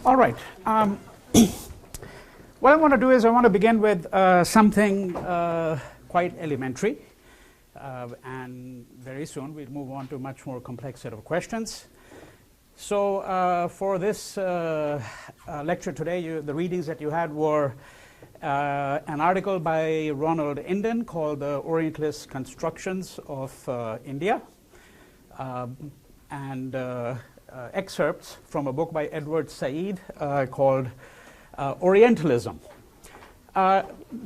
All right. What I want to do is I want to begin with something quite elementary. And very soon we'll move on to a much more complex set of questions. So for this lecture today, the readings that you had were an article by Ronald Inden called The Orientalist Constructions of India, and excerpts from a book by Edward Said called Orientalism.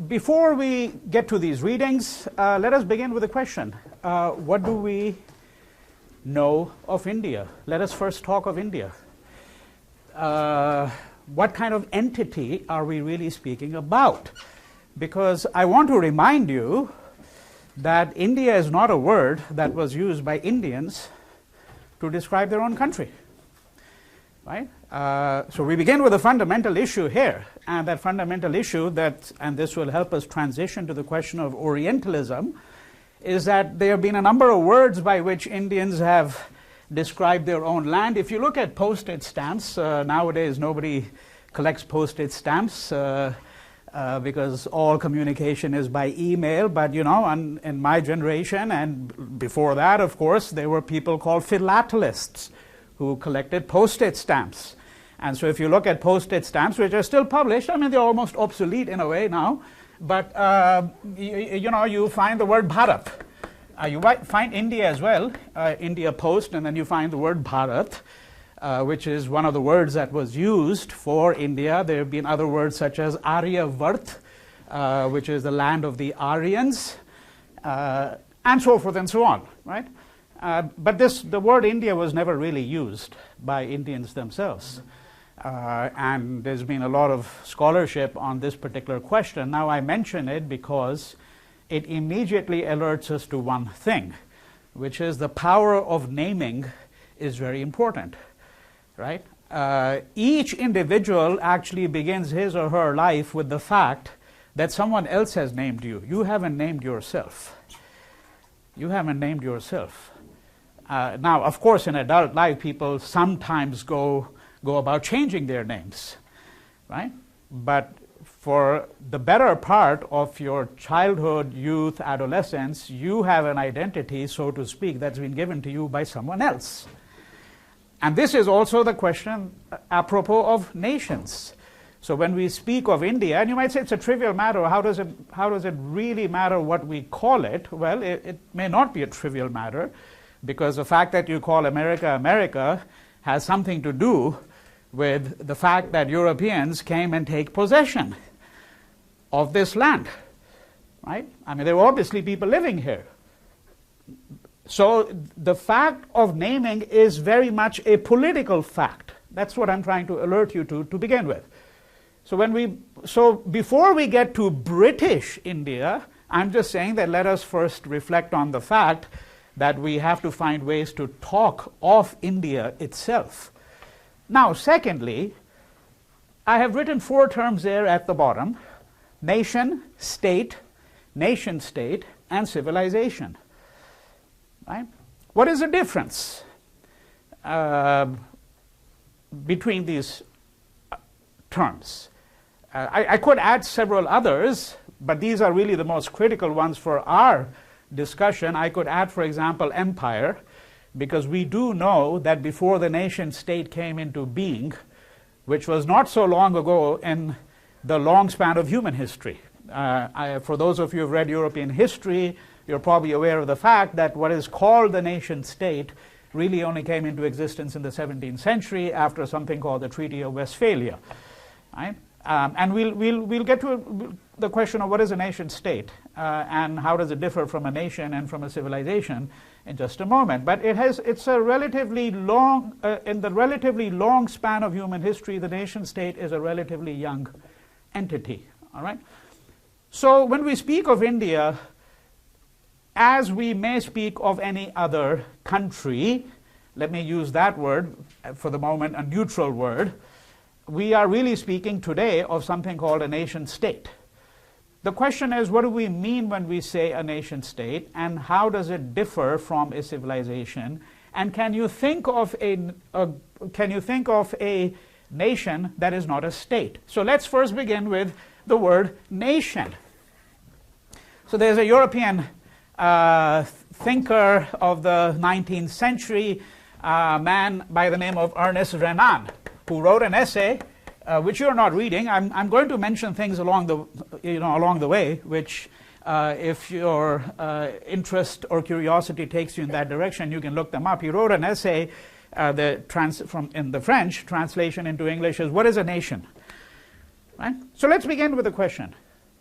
Before we get to these readings, let us begin with a question. What do we know of India? Let us first talk of India. What kind of entity are we really speaking about? Because I want to remind you that India is not a word that was used by Indians to describe their own country. Right? So we begin with a fundamental issue here, and that fundamental issue and this will help us transition to the question of Orientalism, is that there have been a number of words by which Indians have described their own land. If you look at postage stamps, nowadays nobody collects postage stamps because all communication is by email, but you know, in my generation and before that, of course, there were people called philatelists who collected postage stamps. And so if you look at postage stamps, which are still published, I mean, they're almost obsolete in a way now, but you find the word Bharat. You might find India as well, India Post, and then you find the word Bharat, which is one of the words that was used for India. There have been other words such as Aryavart, which is the land of the Aryans, and so forth and so on, right? But the word India was never really used by Indians themselves. And there's been a lot of scholarship on this particular question. Now I mention it because it immediately alerts us to one thing, which is the power of naming is very important, right? Each individual actually begins his or her life with the fact that someone else has named you. You haven't named yourself. You haven't named yourself. Now, of course, in adult life, people sometimes go about changing their names, right? But for the better part of your childhood, youth, adolescence, you have an identity, so to speak, that's been given to you by someone else. And this is also the question apropos of nations. So when we speak of India, and you might say it's a trivial matter, how does it really matter what we call it? Well, it may not be a trivial matter, because the fact that you call America America has something to do with the fact that Europeans came and take possession of this land, right? I mean, there were obviously people living here. So the fact of naming is very much a political fact. That's what I'm trying to alert you to begin with. So before we get to British India, I'm just saying that let us first reflect on the fact that we have to find ways to talk of India itself. Now, secondly, I have written 4 terms there at the bottom: nation, state, NationState, and civilization. Right? What is the difference between these terms? I could add several others, but these are really the most critical ones for our discussion. I could add, for example, empire, because we do know that before the nation state came into being, which was not so long ago in the long span of human history. For those of you who have read European history, you're probably aware of the fact that what is called the nation state really only came into existence in the 17th century after something called the Treaty of Westphalia. Right? And we'll get to the question of what is a nation state and how does it differ from a nation and from a civilization in just a moment. But it's a relatively long, in the relatively long span of human history, the nation state is a relatively young entity. All right. So when we speak of India, as we may speak of any other country, let me use that word for the moment, a neutral word, we are really speaking today of something called a nation state. The question is, what do we mean when we say a nation state, and how does it differ from a civilization? And can you think of a nation that is not a state. So let's first begin with the word nation. So there's a European thinker of the 19th century, man by the name of Ernest Renan, who wrote an essay which you're not reading. I'm going to mention things along the way, which if your interest or curiosity takes you in that direction, you can look them up. He wrote an essay, in the French translation into English is, "What is a nation?" Right? So let's begin with the question.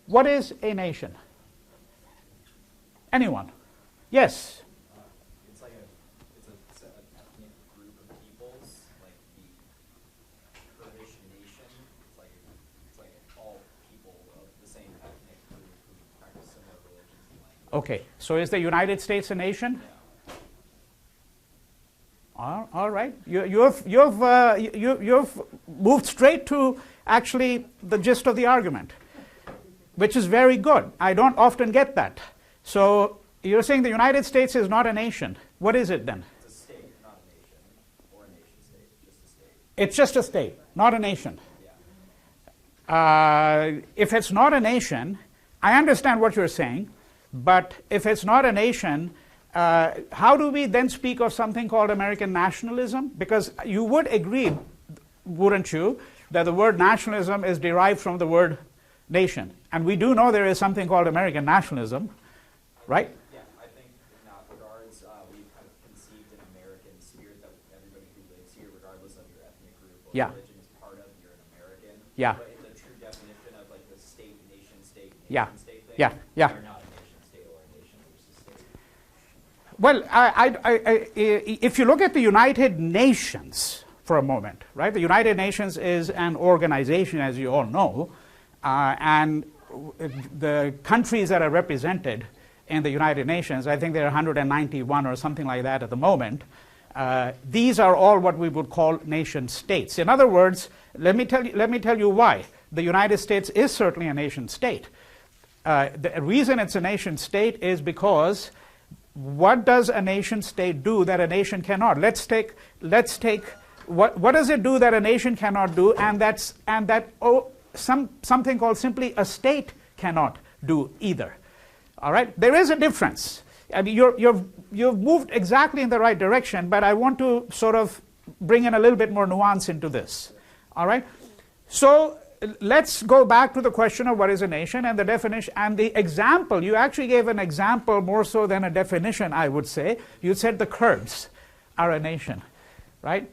What is a nation? Anyone? Yes? It's an ethnic group of peoples, like the Kurdish nation. It's like all people of the same ethnic group who practice similar religions and languages. Okay, so is the United States a nation? Yeah. All right. You've moved straight to actually the gist of the argument, which is very good. I don't often get that. So you're saying the United States is not a nation. What is it then? It's a state, not a nation, or a nation state, just a state. It's just a state, not a nation. Yeah. If it's not a nation, I understand what you're saying, but if it's not a nation, how do we then speak of something called American nationalism? Because you would agree, wouldn't you, that the word nationalism is derived from the word nation. And we do know there is something called American nationalism, right? Yeah, I think in that regards, we've kind of conceived an American spirit that everybody who lives here, regardless of your ethnic group or religion, is part of. You're an American. Yeah. But in the true definition of like the state, nation state thing, Yeah. you're not a nation state or a nation versus state. Well, if you look at the United Nations for a moment, right? The United Nations is an organization, as you all know, and the countries that are represented in the United Nations, I think there are 191 or something like that at the moment. These are all what we would call nation states. In other words, let me tell you why. The United States is certainly a nation state. The reason it's a nation state is because what does a nation state do that a nation cannot? Let's take what does it do that a nation cannot do, something called simply a state cannot do either. All right, there is a difference. I mean, you've moved exactly in the right direction, but I want to sort of bring in a little bit more nuance into this. All right, so let's go back to the question of what is a nation and the definition and the example. You actually gave an example more so than a definition, I would say. You said the Kurds are a nation, right?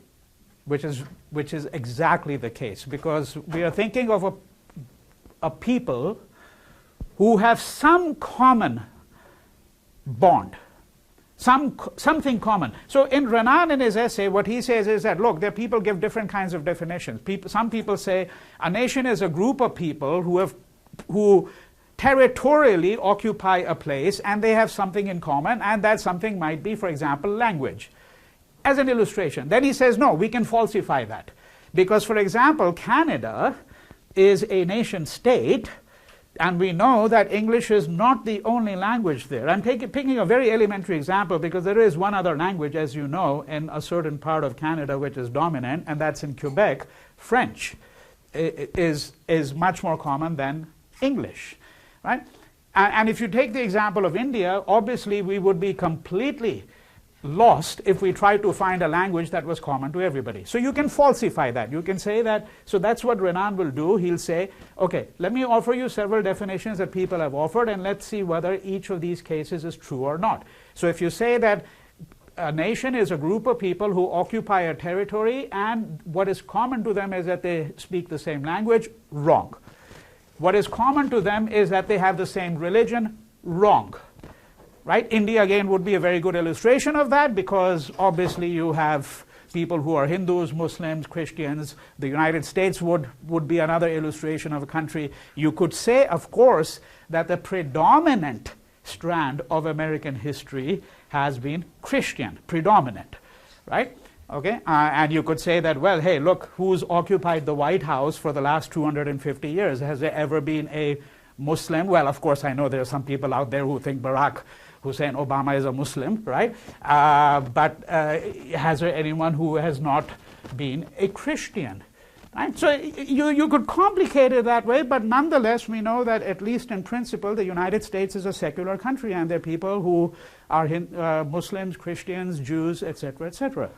Which is exactly the case, because we are thinking of a people who have some common bond, something common. So in Renan, in his essay, what he says is that, look, there people give different kinds of definitions. Some people say a nation is a group of people who territorially occupy a place and they have something in common, and that something might be, for example, language. As an illustration. Then he says, no, we can falsify that. Because, for example, Canada is a nation state, and we know that English is not the only language there. I'm picking a very elementary example because there is one other language, as you know, in a certain part of Canada which is dominant, and that's in Quebec. French is much more common than English, right? And if you take the example of India, obviously we would be completely lost if we try to find a language that was common to everybody. So you can falsify that. You can say that. So that's what Renan will do. He'll say, okay, let me offer you several definitions that people have offered, and let's see whether each of these cases is true or not. So if you say that a nation is a group of people who occupy a territory and what is common to them is that they speak the same language, wrong. What is common to them is that they have the same religion, wrong. Right? India, again, would be a very good illustration of that, because obviously you have people who are Hindus, Muslims, Christians. The United States would be another illustration of a country. You could say, of course, that the predominant strand of American history has been Christian, predominant, right? Okay, and you could say that, well, hey, look, who's occupied the White House for the last 250 years? Has there ever been a Muslim? Well, of course, I know there are some people out there who think Barack Hussein Obama is a Muslim, right? But has there anyone who has not been a Christian? Right? So you could complicate it that way, but nonetheless, we know that at least in principle, the United States is a secular country, and there are people who are Muslims, Christians, Jews, etc.,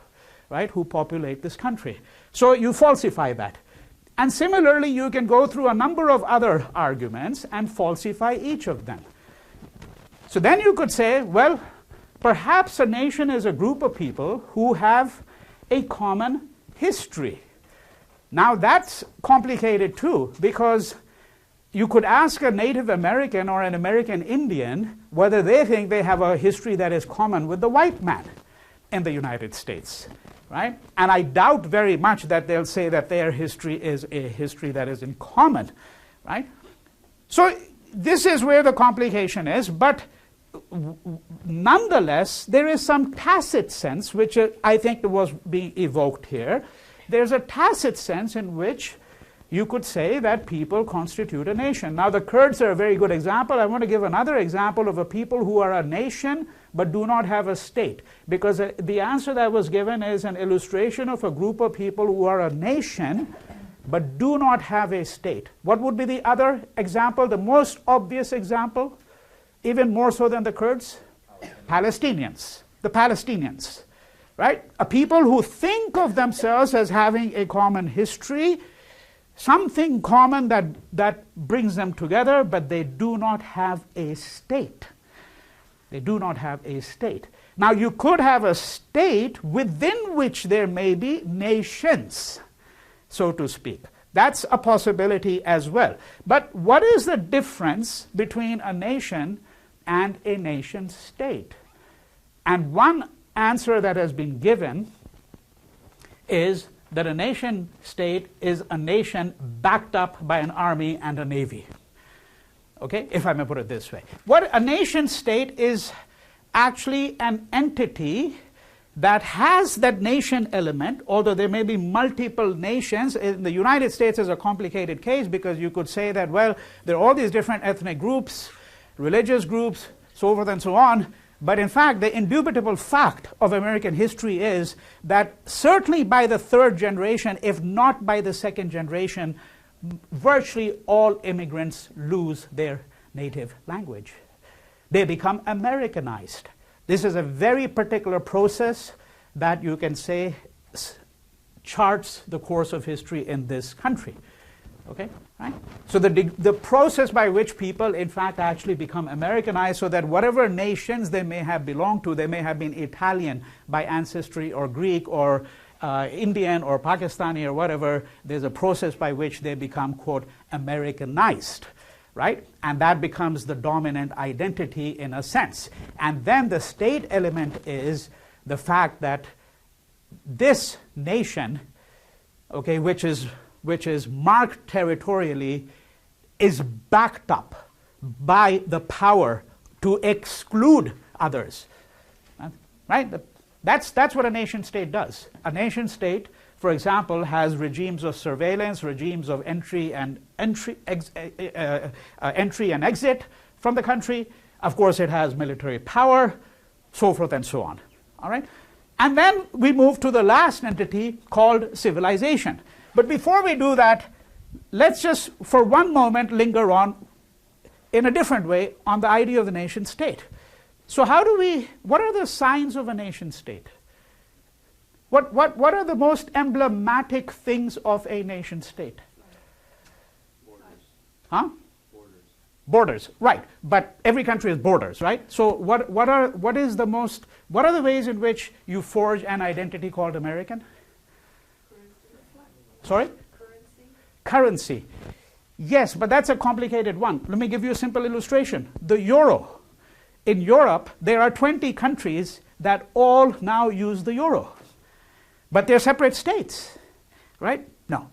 right, who populate this country. So you falsify that. And similarly, you can go through a number of other arguments and falsify each of them. So then you could say, well, perhaps a nation is a group of people who have a common history. Now that's complicated too, because you could ask a Native American or an American Indian whether they think they have a history that is common with the white man in the United States, right? And I doubt very much that they'll say that their history is a history that is in common, right? So this is where the complication is, but nonetheless, there is some tacit sense, which I think was being evoked here. There's a tacit sense in which you could say that people constitute a nation. Now, the Kurds are a very good example. I want to give another example of a people who are a nation but do not have a state, because the answer that was given is an illustration of a group of people who are a nation but do not have a state. What would be the other example, the most obvious example, even more so than the Kurds? Palestinians. The Palestinians. Right? A people who think of themselves as having a common history, something common that brings them together, but they do not have a state. They do not have a state. Now, you could have a state within which there may be nations, so to speak. That's a possibility as well. But what is the difference between a nation and a nation state? And one answer that has been given is that a nation state is a nation backed up by an army and a navy. Okay, if I may put it this way. What a nation state is actually an entity that has that nation element, although there may be multiple nations. In the United States is a complicated case, because you could say that, well, there are all these different ethnic groups, religious groups, so forth and so on. But in fact, the indubitable fact of American history is that certainly by the third generation, if not by the second generation, virtually all immigrants lose their native language. They become Americanized. This is a very particular process that you can say charts the course of history in this country. Okay, right? So the process by which people, in fact, actually become Americanized, so that whatever nations they may have belonged to, they may have been Italian by ancestry, or Greek, or Indian, or Pakistani, or whatever, there's a process by which they become, quote, Americanized, right? And that becomes the dominant identity in a sense. And then the state element is the fact that this nation, okay, which is marked territorially, is backed up by the power to exclude others. Right? That's what a nation state does. A nation state, for example, has regimes of surveillance, regimes of entry and exit from the country. Of course, it has military power, so forth and so on. All right? And then we move to the last entity called civilization. But before we do that, let's just for one moment linger on in a different way on the idea of the nation state. So what are the signs of a nation state? What are the most emblematic things of a nation state? Borders. Huh? Borders. Borders, right. But every country has borders, right? So what are the ways in which you forge an identity called American? Sorry? Currency. Yes, but that's a complicated one. Let me give you a simple illustration. The euro. In Europe, there are 20 countries that all now use the euro. But they're separate states, right? No.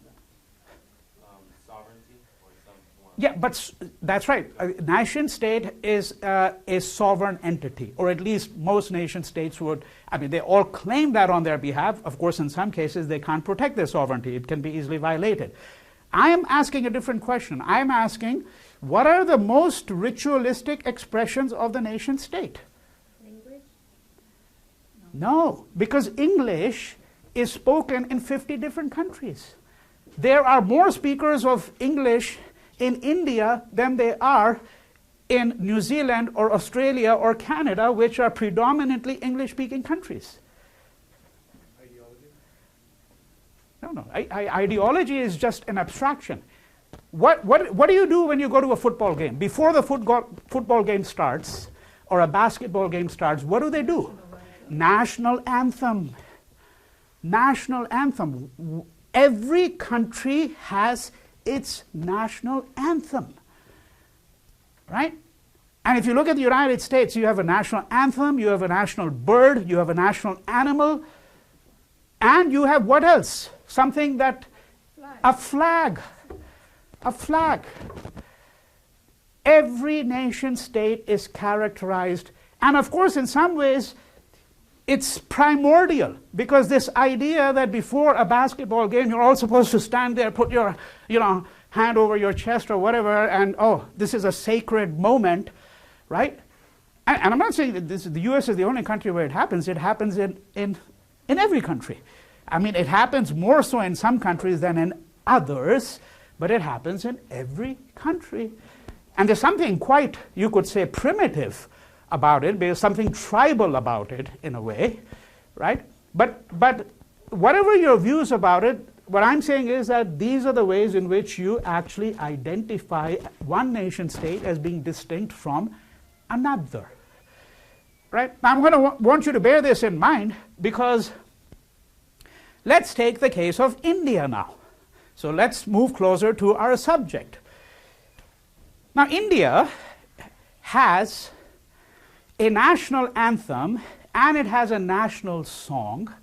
Sovereignty or some. Yeah, but that's right. A nation state is a sovereign entity, or at least most nation states would. I mean, they all claim that on their behalf. Of course, in some cases, they can't protect their sovereignty. It can be easily violated. I am asking a different question. I am asking, what are the most ritualistic expressions of the nation state? Language? No, because English is spoken in 50 different countries. There are more speakers of English in India than there are in New Zealand or Australia or Canada, which are predominantly English-speaking countries. Ideology? No. Ideology is just an abstraction. What do you do when you go to a football game? Before the football game starts or a basketball game starts, what do? National anthem. National anthem. Every country has its national anthem, right? And if you look at the United States, you have a national anthem, you have a national bird, you have a national animal, and you have what else? Something that, a flag. A flag. Every nation state is characterized, and of course in some ways it's primordial, because this idea that before a basketball game you're all supposed to stand there, put your hand over your chest or whatever, and this is a sacred moment, right? And I'm not saying that the US is the only country where it happens. It happens in every country. I mean, it happens more so in some countries than in others, but it happens in every country. And there's something quite, you could say, primitive about it. There's something tribal about it in a way, right? But whatever your views about it, what I'm saying is that these are the ways in which you actually identify one nation state as being distinct from another, right? Now I'm going to want you to bear this in mind, because let's take the case of India now. So let's move closer to our subject. Now India has a national anthem and it has a national song.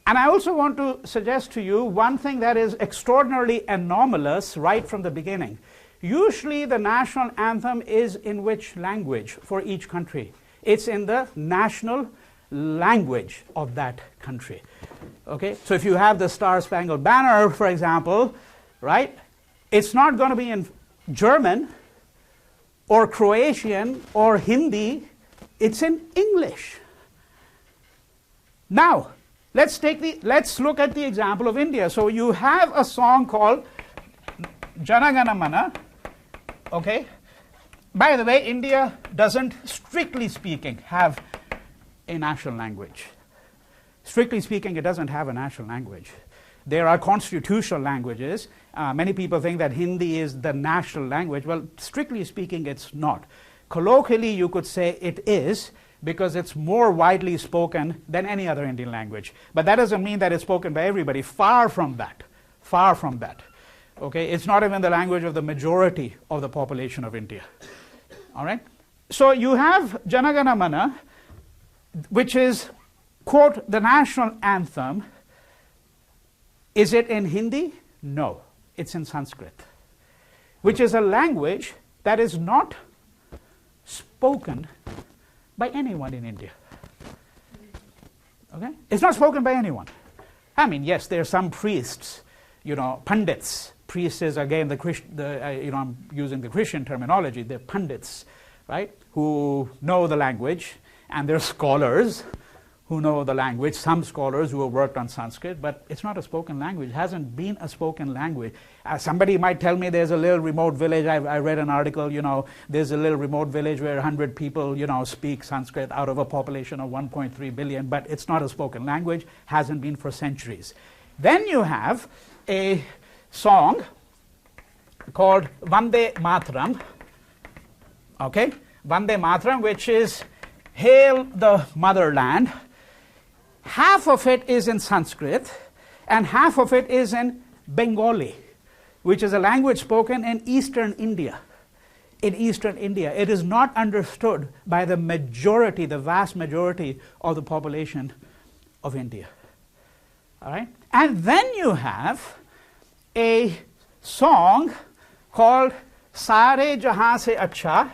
And I also want to suggest to you one thing that is extraordinarily anomalous right from the beginning. Usually the national anthem is in which language for each country? It's in the national language of that country. Okay, so if you have the Star-Spangled Banner, for example, right, it's not going to be in German or Croatian or Hindi, it's in English. Now, let's look at the example of India. So you have a song called Jana Gana Mana, okay? By the way, India doesn't, strictly speaking, have a national language. Strictly speaking, it doesn't have a national language. There are constitutional languages. Many people think that Hindi is the national language. Well, strictly speaking, it's not. Colloquially, you could say it is, because it's more widely spoken than any other Indian language. But that doesn't mean that it's spoken by everybody. Far from that. Far from that. Okay? It's not even the language of the majority of the population of India. All right? So you have Jana Gana Mana, which is, quote, the national anthem. Is it in Hindi? No, it's in Sanskrit, which is a language that is not spoken by anyone in India. Okay? It's not spoken by anyone. I mean, yes, there are some priests, pundits. Priests is, again, I'm using the Christian terminology. They're pundits, right, who know the language, and they're scholars who know the language, some scholars who have worked on Sanskrit, but it's not a spoken language. It hasn't been a spoken language. Somebody might tell me there's a little remote village. I read an article, there's a little remote village where 100 people, speak Sanskrit out of a population of 1.3 billion, but it's not a spoken language, hasn't been for centuries. Then you have a song called Vande Mataram, okay? Vande Mataram, which is Hail the Motherland. Half of it is in Sanskrit and half of it is in Bengali, which is a language spoken in eastern India. In eastern India, it is not understood by the majority, the vast majority of the population of India. All right? And then you have a song called Sare Jahan Se Acha.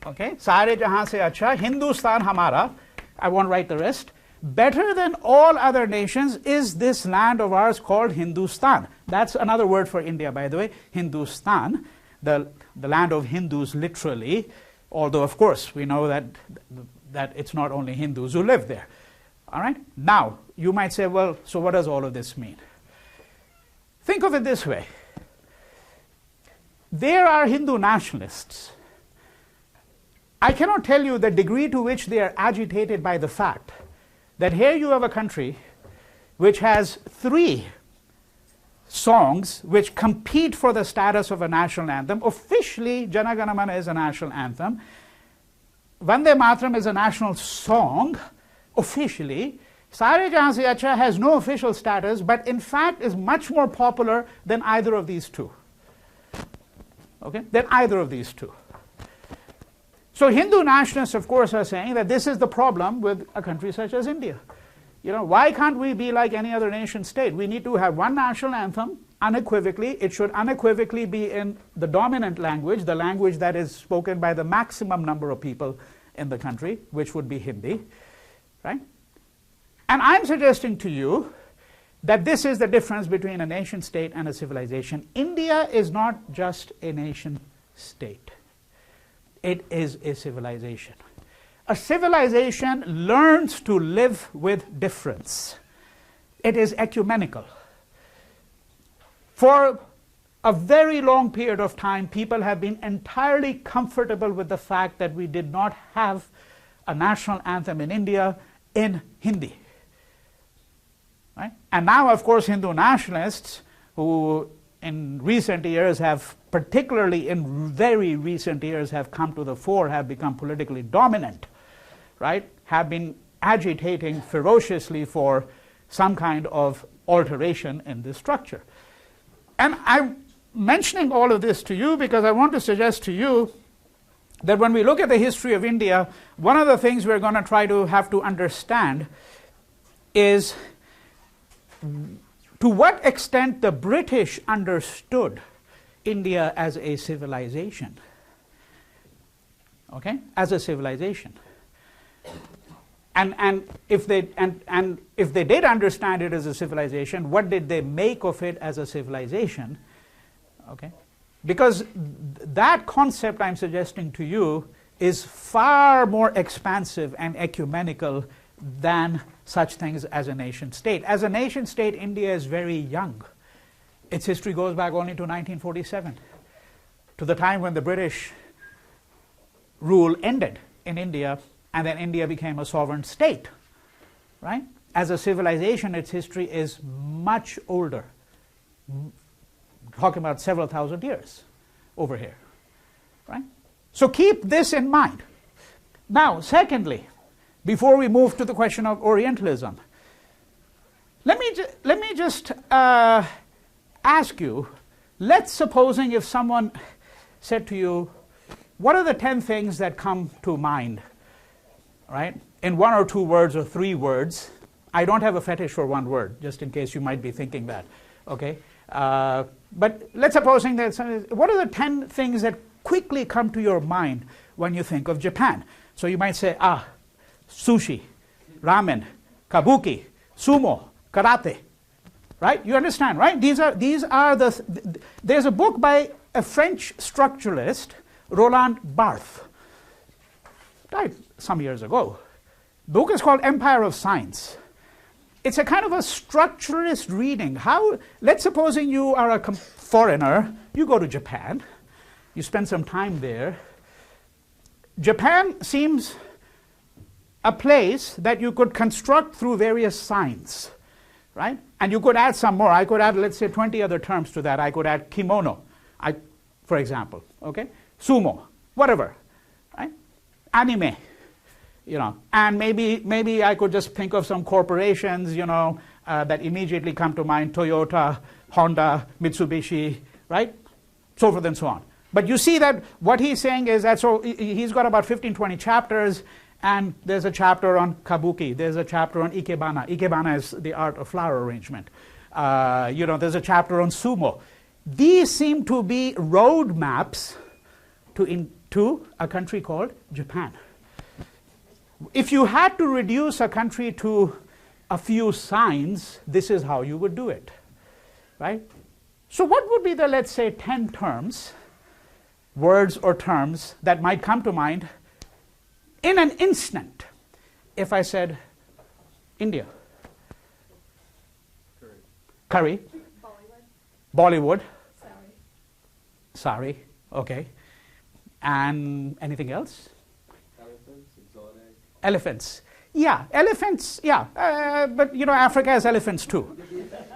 Okay, Sare Jahan Se Acha, Hindustan Hamara, I won't write the rest. Better than all other nations is this land of ours called Hindustan. That's another word for India, by the way, Hindustan, the land of Hindus literally, although of course we know that it's not only Hindus who live there. All right? Now, you might say, well, so what does all of this mean? Think of it this way. There are Hindu nationalists. I cannot tell you the degree to which they are agitated by the fact that here you have a country which has 3 songs which compete for the status of a national anthem. Officially, Jana Gana Mana is a national anthem. Vande Mataram is a national song, officially. Sare Jahan Se Acha has no official status, but in fact is much more popular than either of these two. Okay? Than either of these two. So Hindu nationalists, of course, are saying that this is the problem with a country such as India. You know, why can't we be like any other nation state? We need to have one national anthem, unequivocally. It should unequivocally be in the dominant language, the language that is spoken by the maximum number of people in the country, which would be Hindi, right? And I'm suggesting to you that this is the difference between a nation state and a civilization. India is not just a nation state. It is a civilization. A civilization learns to live with difference. It is ecumenical. For a very long period of time, people have been entirely comfortable with the fact that we did not have a national anthem in India in Hindi. Right? And now, of course, Hindu nationalists, who in recent years have, particularly in very recent years, have come to the fore, have become politically dominant, right, have been agitating ferociously for some kind of alteration in this structure. And I'm mentioning all of this to you because I want to suggest to you that when we look at the history of India, one of the things we're going to try to have to understand is to what extent the British understood India as a civilization. Okay? As a civilization. And if they did understand it as a civilization, what did they make of it as a civilization? Okay? Because that concept I'm suggesting to you is far more expansive and ecumenical than such things as a nation state. As a nation state, India is very young. Its history goes back only to 1947, to the time when the British rule ended in India, and then India became a sovereign state, right? As a civilization, its history is much older. Talking about several thousand years over here, right? So keep this in mind. Now, secondly, before we move to the question of Orientalism, let me just ask you, let's supposing if someone said to you, what are the 10 things that come to mind, right, in 1 or 2 words or 3 words? I don't have a fetish for 1 word, just in case you might be thinking that, okay? But let's supposing that, what are the 10 things that quickly come to your mind when you think of Japan? So you might say, sushi, ramen, kabuki, sumo, karate, right? You understand, right? These are there's a book by a French structuralist, Roland Barthes, died some years ago. The book is called Empire of Science. It's a kind of a structuralist reading. Let's supposing you are a foreigner, you go to Japan, you spend some time there. Japan seems a place that you could construct through various signs, right? And you could add some more. I could add, let's say, 20 other terms to that. I could add kimono, for example, okay? Sumo, whatever, right? Anime, you know, and maybe I could just think of some corporations, you know, that immediately come to mind: Toyota, Honda, Mitsubishi, right? So forth and so on. But you see that what he's saying is that, so he's got about 15, 20 chapters, and there's a chapter on kabuki, there's a chapter on ikebana. Ikebana is the art of flower arrangement. You know, there's a chapter on sumo. These seem to be roadmaps to a country called Japan. If you had to reduce a country to a few signs, this is how you would do it, right? So what would be the, let's say, 10 terms, words or terms that might come to mind in an instant if I said India? Curry. Curry. Bollywood. Sari. Okay. And anything else? Elephants, exotic. Elephants. Yeah, elephants. Yeah, but you know, Africa has elephants too.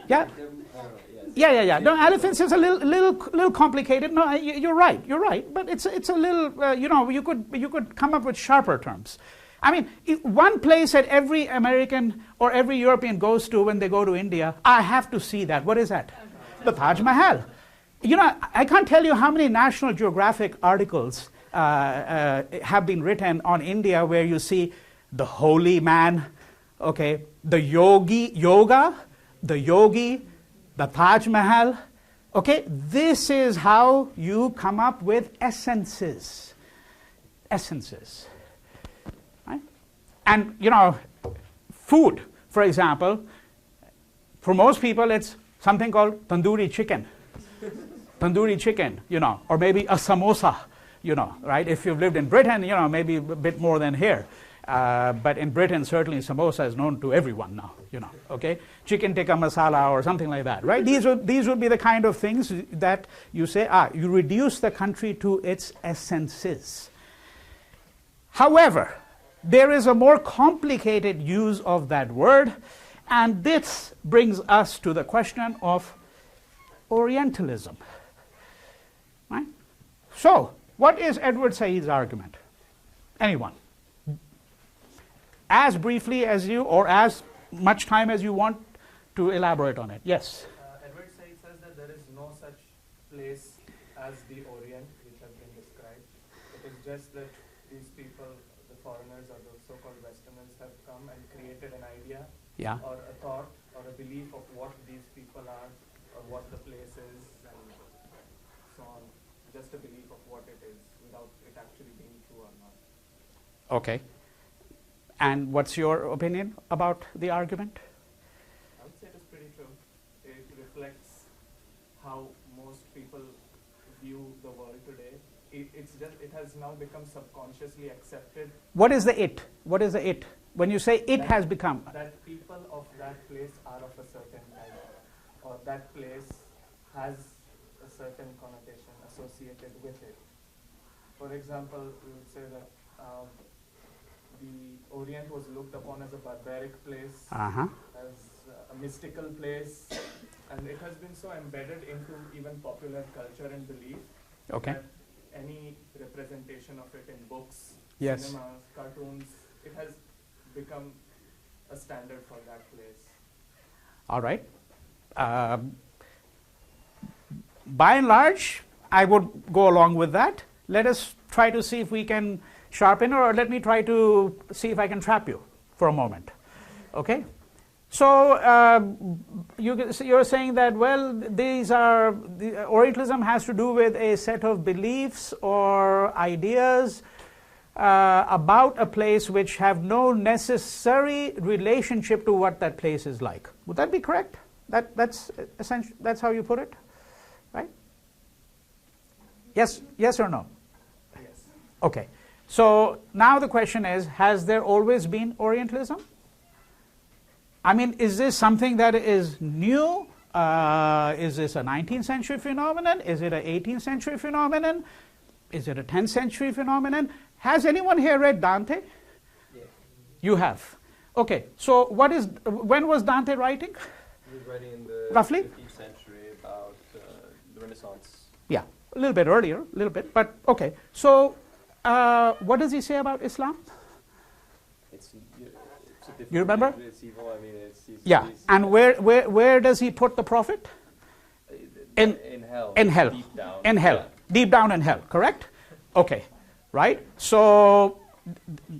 Yeah. Yeah. No, elephants is a little complicated. No, you're right. You're right. But it's a little. You know, you could come up with sharper terms. I mean, one place that every American or every European goes to when they go to India, I have to see that. What is that? The Taj Mahal. You know, I can't tell you how many National Geographic articles have been written on India where you see the holy man, okay, the yogi, the Taj Mahal. Okay, this is how you come up with essences. Essences. Right? And, you know, food, for example, for most people it's something called tandoori chicken. Tandoori chicken, you know, or maybe a samosa, you know, right? If you've lived in Britain, you know, maybe a bit more than here. But in Britain, certainly samosa is known to everyone now, you know, okay? Chicken tikka masala or something like that, right? These would be the kind of things that you say, you reduce the country to its essences. However, there is a more complicated use of that word, and this brings us to the question of Orientalism. Right? So, what is Edward Said's argument? Anyone? As briefly as you, or as much time as you want to elaborate on it. Yes? Edward Said says that there is no such place as the Orient, which has been described. It is just that these people, the foreigners or the so-called Westerners, have come and created an idea or a thought or a belief of what these people are or what the place is and so on. Just a belief of what it is without it actually being true or not. Okay. And what's your opinion about the argument? I would say it is pretty true. It reflects how most people view the world today. It has now become subconsciously accepted. What is the it? What is the it? When you say it has become? That people of that place are of a certain type, or that place has a certain connotation associated with it. For example, we would say that the Orient was looked upon as a barbaric place, as a mystical place, and it has been so embedded into even popular culture and belief that any representation of it in books, cinemas, cartoons, it has become a standard for that place. All right. By and large, I would go along with that. Let us try to see if we can sharpen, or let me try to see if I can trap you for a moment. Okay? So you're saying that, well, the Orientalism has to do with a set of beliefs or ideas about a place which have no necessary relationship to what that place is like. Would that be correct? That's essentially, that's how you put it, right? Yes or no? Yes. Okay. So now the question is, has there always been Orientalism? I mean, is this something that is new? Is this a 19th century phenomenon? Is it an 18th century phenomenon? Is it a 10th century phenomenon? Has anyone here read Dante? Yeah. You have. Okay. So when was Dante writing? He was writing in the roughly 15th century about the Renaissance. Yeah, a little bit earlier, a little bit, but okay. So what does he say about Islam? It's a different You remember? It's evil. I mean, it's and where does he put the prophet? In hell. In hell. Deep down. In hell. Yeah. Deep down in hell. Correct? Okay. Right. So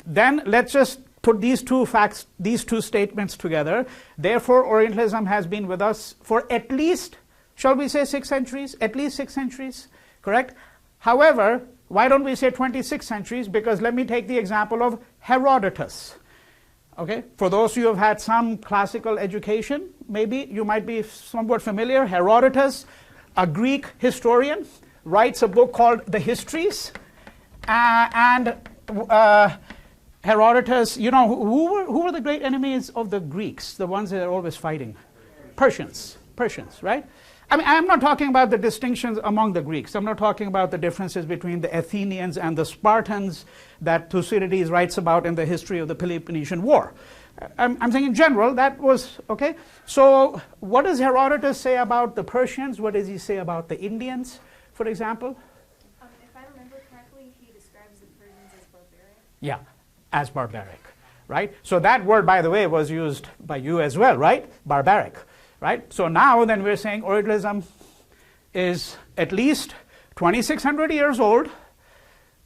then let's just put these two facts, these two statements together. Therefore, Orientalism has been with us for at least, shall we say, 6 centuries? At least 6 centuries. Correct? However, why don't we say 26 centuries? Because let me take the example of Herodotus. Okay, for those who have had some classical education, maybe you might be somewhat familiar. Herodotus, a Greek historian, writes a book called The Histories, and Herodotus, who were the great enemies of the Greeks, the ones that are always fighting? Persians, right? I mean, I'm not talking about the distinctions among the Greeks. I'm not talking about the differences between the Athenians and the Spartans that Thucydides writes about in the history of the Peloponnesian War. I'm saying in general, that was, okay? So what does Herodotus say about the Persians? What does he say about the Indians, for example? If I remember correctly, he describes the Persians as barbaric. Yeah, as barbaric, right? So that word, by the way, was used by you as well, right? Barbaric, right? So now then we're saying Orientalism is at least 2,600 years old,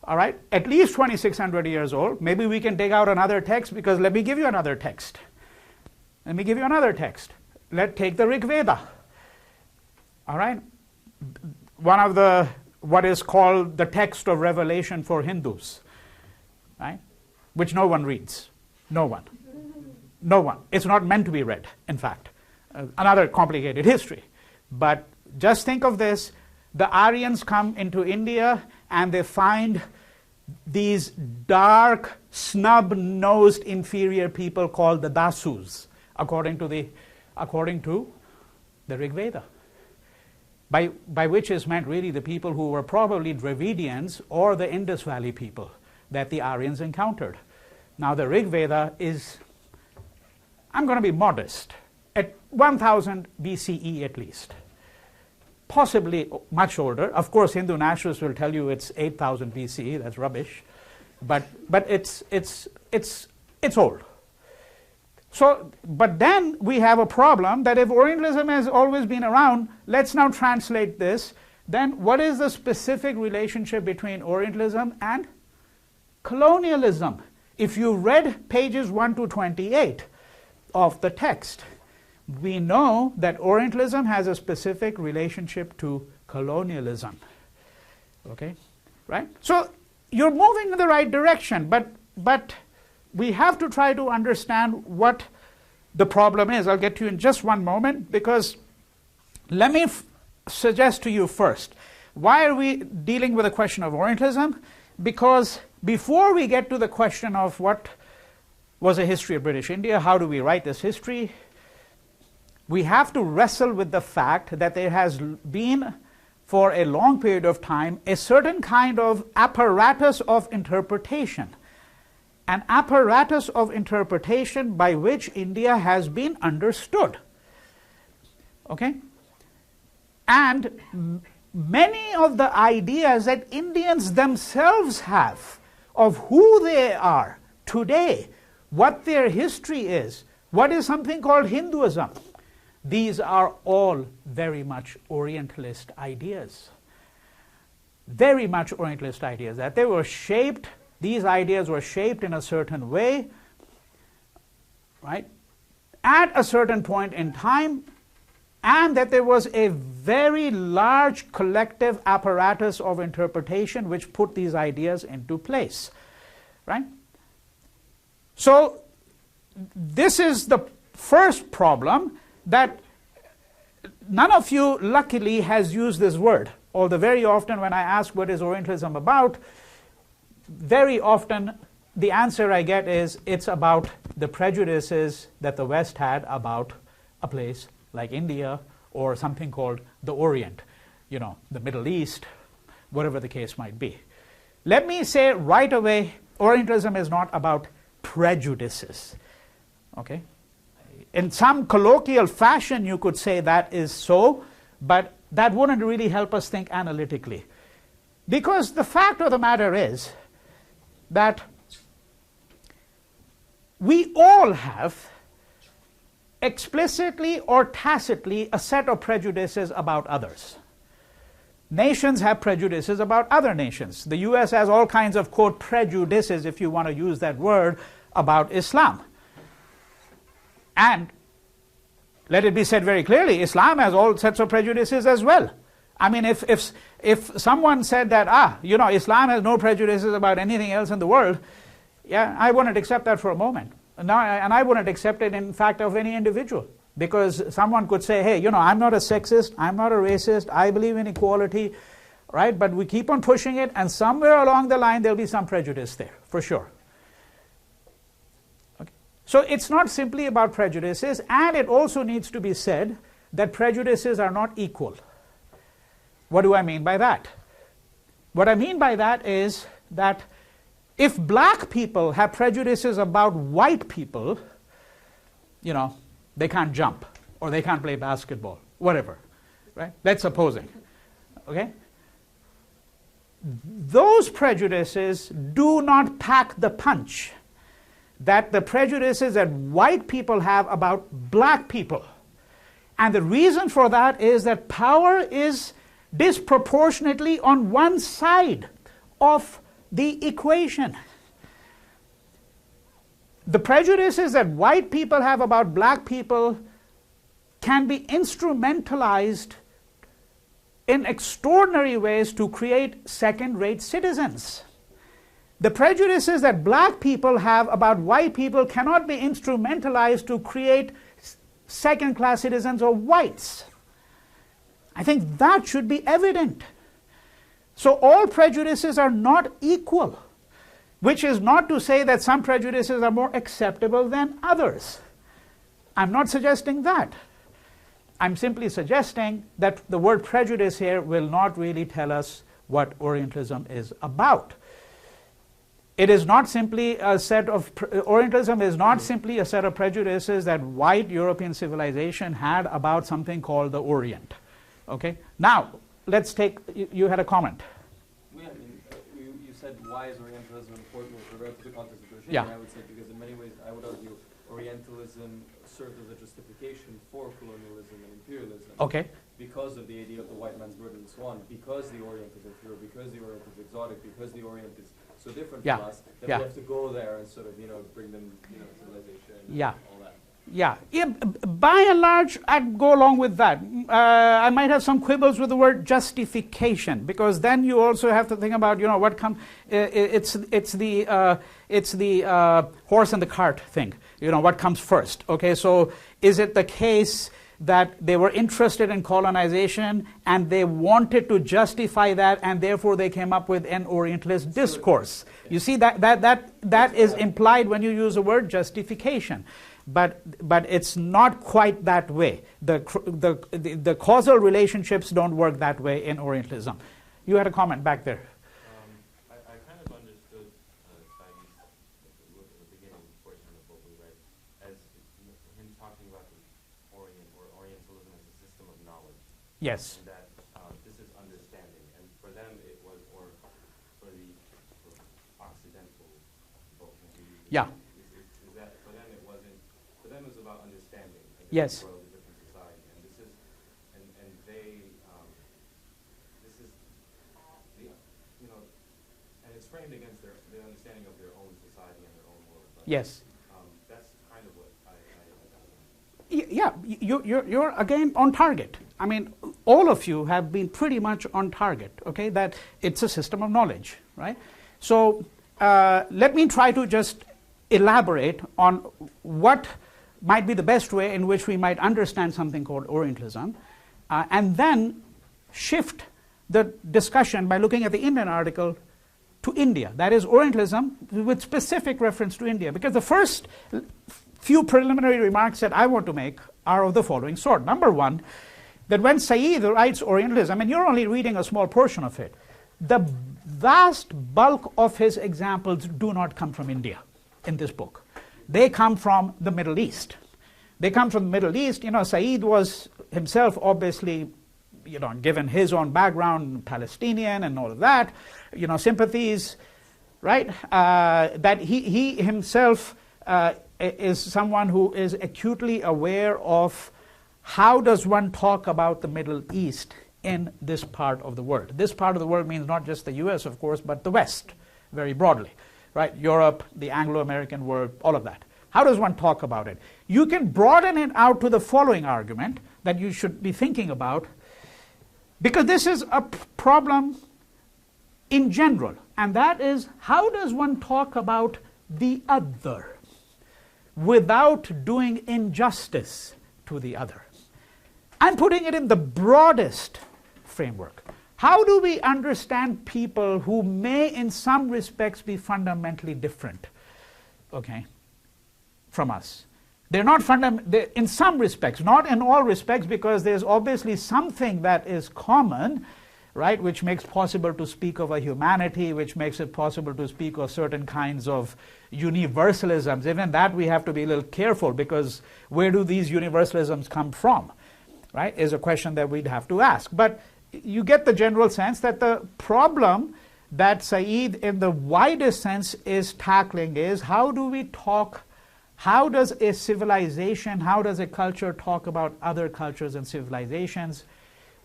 all right? At least 2,600 years old. Maybe we can dig out another text, because let me give you another text. Let's take the Rig Veda, all right? One of what is called the text of revelation for Hindus, right? Which no one reads. No one. It's not meant to be read, in fact. Another complicated history. But just think of this. The Aryans come into India and they find these dark, snub-nosed inferior people called the Dasus, according to the Rig Veda. By which is meant really the people who were probably Dravidians or the Indus Valley people that the Aryans encountered. Now the Rig Veda is, I'm going to be modest, at 1000 BCE at least. Possibly much older. Of course, Hindu nationalists will tell you it's 8000 BCE. That's rubbish, but it's old. So, but then we have a problem that if Orientalism has always been around, let's now translate this. Then, what is the specific relationship between Orientalism and colonialism? If you read pages 1 to 28 of the text, we know that Orientalism has a specific relationship to colonialism. Okay, right? So you're moving in the right direction, but we have to try to understand what the problem is. I'll get to you in just one moment, because let me suggest to you first, why are we dealing with the question of Orientalism? Because before we get to the question of what was a history of British India, how do we write this history, we have to wrestle with the fact that there has been, for a long period of time, a certain kind of apparatus of interpretation. An apparatus of interpretation by which India has been understood. Okay? And many of the ideas that Indians themselves have of who they are today, what their history is, what is something called Hinduism, these are all very much Orientalist ideas. Very much Orientalist ideas, that they were shaped, these ideas were shaped in a certain way, right, at a certain point in time, and that there was a very large collective apparatus of interpretation which put these ideas into place, right? So this is the first problem, that none of you luckily has used this word, although very often when I ask what is Orientalism about, very often the answer I get is it's about the prejudices that the West had about a place like India or something called the Orient, the Middle East, whatever the case might be. Let me say right away, Orientalism is not about prejudices. Okay? In some colloquial fashion, you could say that is so, but that wouldn't really help us think analytically. Because the fact of the matter is that we all have, explicitly or tacitly, a set of prejudices about others. Nations have prejudices about other nations. The US has all kinds of, quote, prejudices, if you want to use that word, about Islam. And let it be said very clearly, Islam has all sets of prejudices as well. I mean, if someone said that, Islam has no prejudices about anything else in the world, yeah, I wouldn't accept that for a moment. And I wouldn't accept it, in fact, of any individual. Because someone could say, hey, I'm not a sexist, I'm not a racist, I believe in equality, right? But we keep on pushing it, and somewhere along the line there'll be some prejudice there, for sure. So it's not simply about prejudices, and it also needs to be said that prejudices are not equal. What do I mean by that? What I mean by that is that if black people have prejudices about white people, they can't jump or they can't play basketball, whatever, right? That's supposing, okay? Those prejudices do not pack the punch that the prejudices that white people have about black people. And the reason for that is that power is disproportionately on one side of the equation. The prejudices that white people have about black people can be instrumentalized in extraordinary ways to create second-rate citizens. The prejudices that black people have about white people cannot be instrumentalized to create second-class citizens or whites. I think that should be evident. So all prejudices are not equal, which is not to say that some prejudices are more acceptable than others. I'm not suggesting that. I'm simply suggesting that the word prejudice here will not really tell us what Orientalism is about. It is not simply a set of, Orientalism is not simply a set of prejudices that white European civilization had about something called the Orient. Okay? Now, let's take, you had a comment. Yeah, I mean, you said why is Orientalism important with regard to the context of Britain? Yeah. I would say because in many ways, I would argue, Orientalism served as a justification for colonialism and imperialism. Okay. Because of the idea of the white man's burden and so on, because the Orient is inferior, because the Orient is exotic, because the Orient is so different Yeah. from us, that Yeah. we have to go there and sort of, bring them, civilization and Yeah. all that. Yeah, by and large, I'd go along with that. I might have some quibbles with the word justification, because then you also have to think about, what comes. It's the horse and the cart thing. What comes first? Okay, so is it the case that they were interested in colonization and they wanted to justify that, and therefore they came up with an Orientalist discourse? You see that is implied when you use the word justification. But it's not quite that way. The causal relationships don't work that way in Orientalism. You had a comment back there. I kind of understood Saeed's the beginning portion of what we read as him talking about the Orient or Orientalism as a system of knowledge. Yes. And that this is understanding, and for them it was, or for the Occidental folk. Yeah. Is that for them it wasn't? For them it was about understanding. Yes. The world, a different society, and this is, and they, this is the, and it's framed against their understanding of their own society and their own world. But, Yes. that's kind of what I Yeah, you're again on target. I mean, all of you have been pretty much on target, okay, that it's a system of knowledge, right? So let me try to just elaborate on what might be the best way in which we might understand something called Orientalism, and then shift the discussion by looking at the Indian article to India. That is Orientalism with specific reference to India, because the first few preliminary remarks that I want to make are of the following sort. Number one, that when Saeed writes Orientalism, and you're only reading a small portion of it, the vast bulk of his examples do not come from India in this book. They come from the Middle East. They come from the Middle East. Saeed was himself obviously, given his own background, Palestinian and all of that, sympathies, right? That he himself is someone who is acutely aware of how does one talk about the Middle East in this part of the world. This part of the world means not just the US, of course, but the West, very broadly, right? Europe, the Anglo-American world, all of that. How does one talk about it? You can broaden it out to the following argument that you should be thinking about, because this is a problem in general, and that is, how does one talk about the other without doing injustice to the other? I'm putting it in the broadest framework. How do we understand people who may in some respects be fundamentally different? Okay. from us. They're not fundamental in some respects, not in all respects, because there's obviously something that is common, right, which makes possible to speak of a humanity, which makes it possible to speak of certain kinds of universalisms. Even that we have to be a little careful, because where do these universalisms come from, right, is a question that we'd have to ask. But you get the general sense that the problem that Said in the widest sense is tackling is, how do we talk, how does a civilization, how does a culture talk about other cultures and civilizations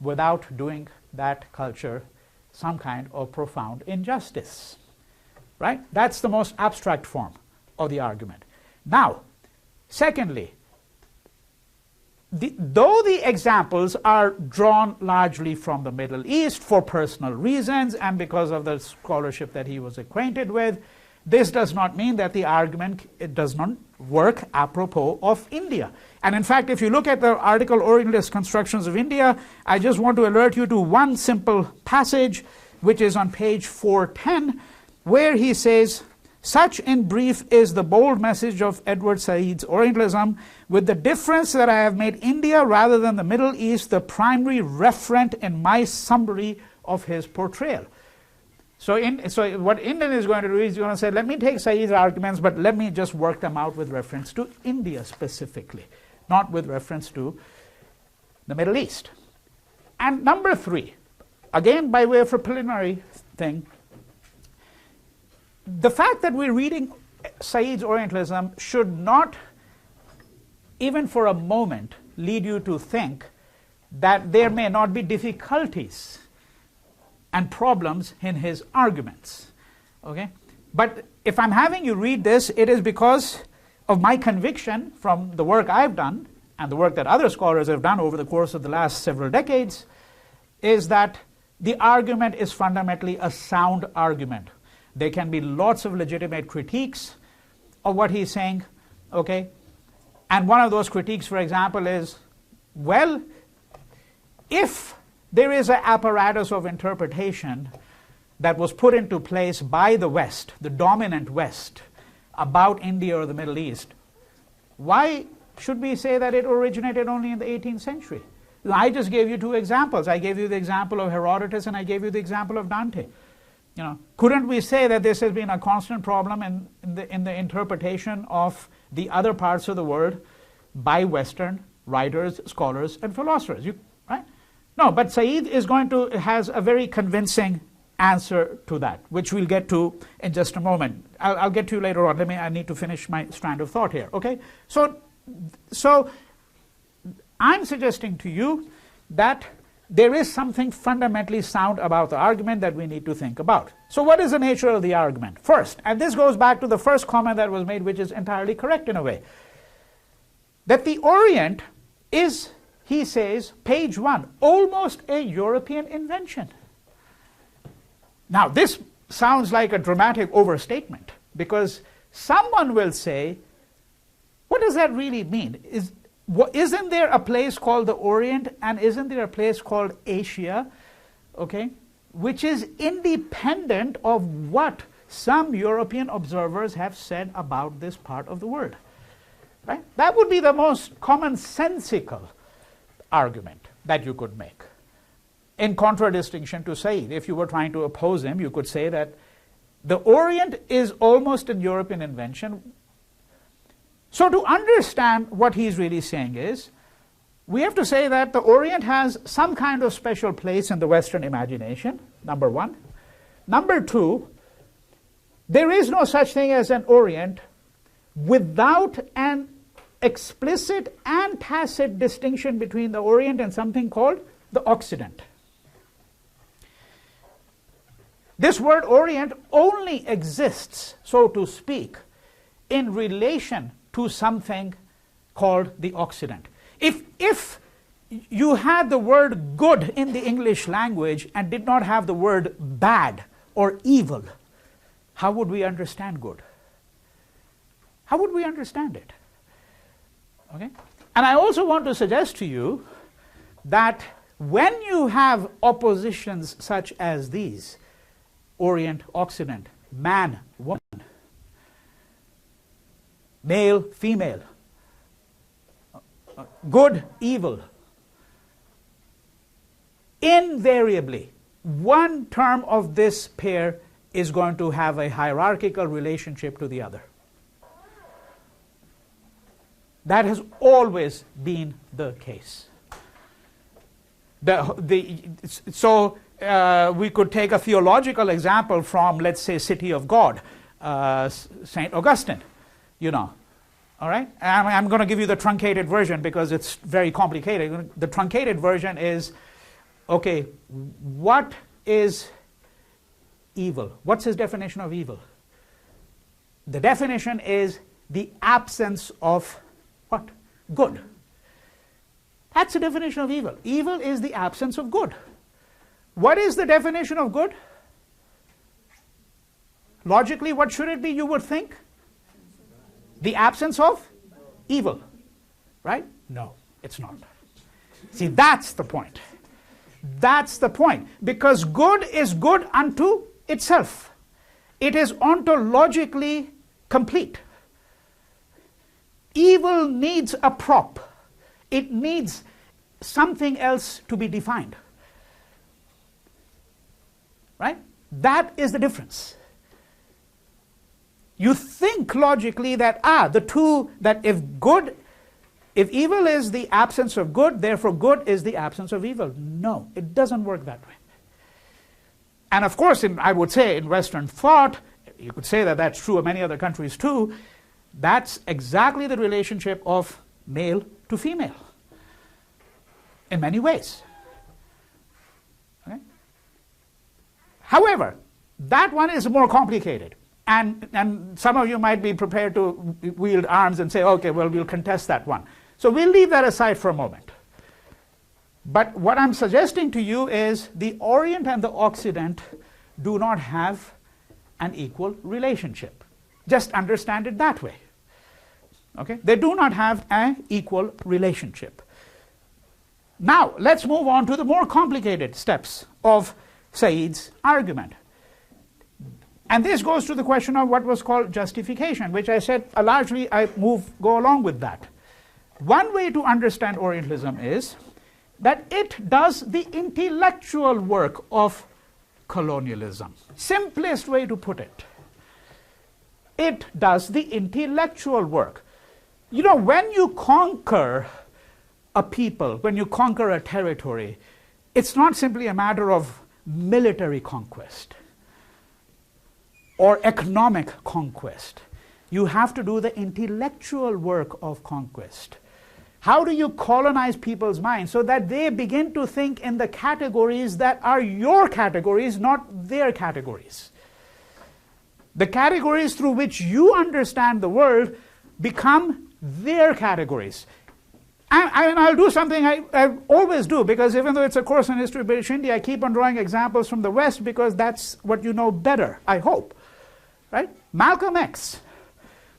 without doing that culture some kind of profound injustice, right? That's the most abstract form of the argument. Now, secondly, though the examples are drawn largely from the Middle East for personal reasons and because of the scholarship that he was acquainted with, this does not mean that the argument, it does not work apropos of India. And in fact, if you look at the article Orientalist Constructions of India, I just want to alert you to one simple passage, which is on page 410, where he says, "Such in brief is the bold message of Edward Said's Orientalism, with the difference that I have made India rather than the Middle East the primary referent in my summary of his portrayal." So what Inden is going to do is he's going to say, let me take Said's arguments, but let me just work them out with reference to India specifically, not with reference to the Middle East. And number three, again by way of a preliminary thing, the fact that we're reading Said's Orientalism should not, even for a moment, lead you to think that there may not be difficulties and problems in his arguments. Okay? But if I'm having you read this, it is because of my conviction from the work I've done and the work that other scholars have done over the course of the last several decades, is that the argument is fundamentally a sound argument. There can be lots of legitimate critiques of what he's saying, okay? And one of those critiques, for example, is, well, if there is an apparatus of interpretation that was put into place by the West, the dominant West, about India or the Middle East, why should we say that it originated only in the 18th century? I just gave you two examples. I gave you the example of Herodotus and I gave you the example of Dante. You know, couldn't we say that this has been a constant problem in the interpretation of the other parts of the world by Western writers, scholars, and philosophers? Right? No, but Said has a very convincing answer to that, which we'll get to in just a moment. I'll get to you later on. I need to finish my strand of thought here. Okay? So I'm suggesting to you that there is something fundamentally sound about the argument that we need to think about. So what is the nature of the argument? First, and this goes back to the first comment that was made, which is entirely correct in a way, that the Orient is, he says, page 1, almost a European invention. Now, this sounds like a dramatic overstatement, because someone will say, what does that really mean? Isn't there a place called the Orient, and isn't there a place called Asia, okay, which is independent of what some European observers have said about this part of the world? Right? That would be the most commonsensical argument that you could make. In contradistinction to Said, if you were trying to oppose him, you could say that the Orient is almost a European invention. So to understand what he's really saying is, we have to say that the Orient has some kind of special place in the Western imagination, number one. Number two, there is no such thing as an Orient without an explicit and tacit distinction between the Orient and something called the Occident. This word Orient only exists, so to speak, in relation to something called the Occident. If you had the word good in the English language and did not have the word bad or evil, how would we understand good? How would we understand it? Okay? And I also want to suggest to you that when you have oppositions such as these, Orient, Occident, man, woman, male, female, good, evil. Invariably, one term of this pair is going to have a hierarchical relationship to the other. That has always been the case. So we could take a theological example from, let's say, City of God, St. Augustine, all right? And I'm going to give you the truncated version because it's very complicated. The truncated version is, okay, what is evil? What's his definition of evil? The definition is the absence of what? Good. That's the definition of evil. Evil is the absence of good. What is the definition of good? Logically, what should it be, you would think? The absence of evil. Right? No, it's not. See, that's the point. That's the point. Because good is good unto itself. It is ontologically complete. Evil needs a prop. It needs something else to be defined. Right? That is the difference. You think logically that, the two, that if evil is the absence of good, therefore good is the absence of evil. No, it doesn't work that way. And of course, I would say in Western thought, you could say that that's true of many other countries too, that's exactly the relationship of male to female in many ways. Okay? However, that one is more complicated. And some of you might be prepared to wield arms and say, okay, well, we'll contest that one. So we'll leave that aside for a moment. But what I'm suggesting to you is the Orient and the Occident do not have an equal relationship. Just understand it that way. Okay? They do not have an equal relationship. Now, let's move on to the more complicated steps of Said's argument. And this goes to the question of what was called justification, which I said largely go along with that. One way to understand Orientalism is that it does the intellectual work of colonialism. Simplest way to put it. It does the intellectual work. When you conquer a people, when you conquer a territory, it's not simply a matter of military conquest or economic conquest. You have to do the intellectual work of conquest. How do you colonize people's minds so that they begin to think in the categories that are your categories, not their categories? The categories through which you understand the world become their categories. And I'll do something I always do, because even though it's a course in history of British India, I keep on drawing examples from the West because that's what you know better, I hope. Right? Malcolm X,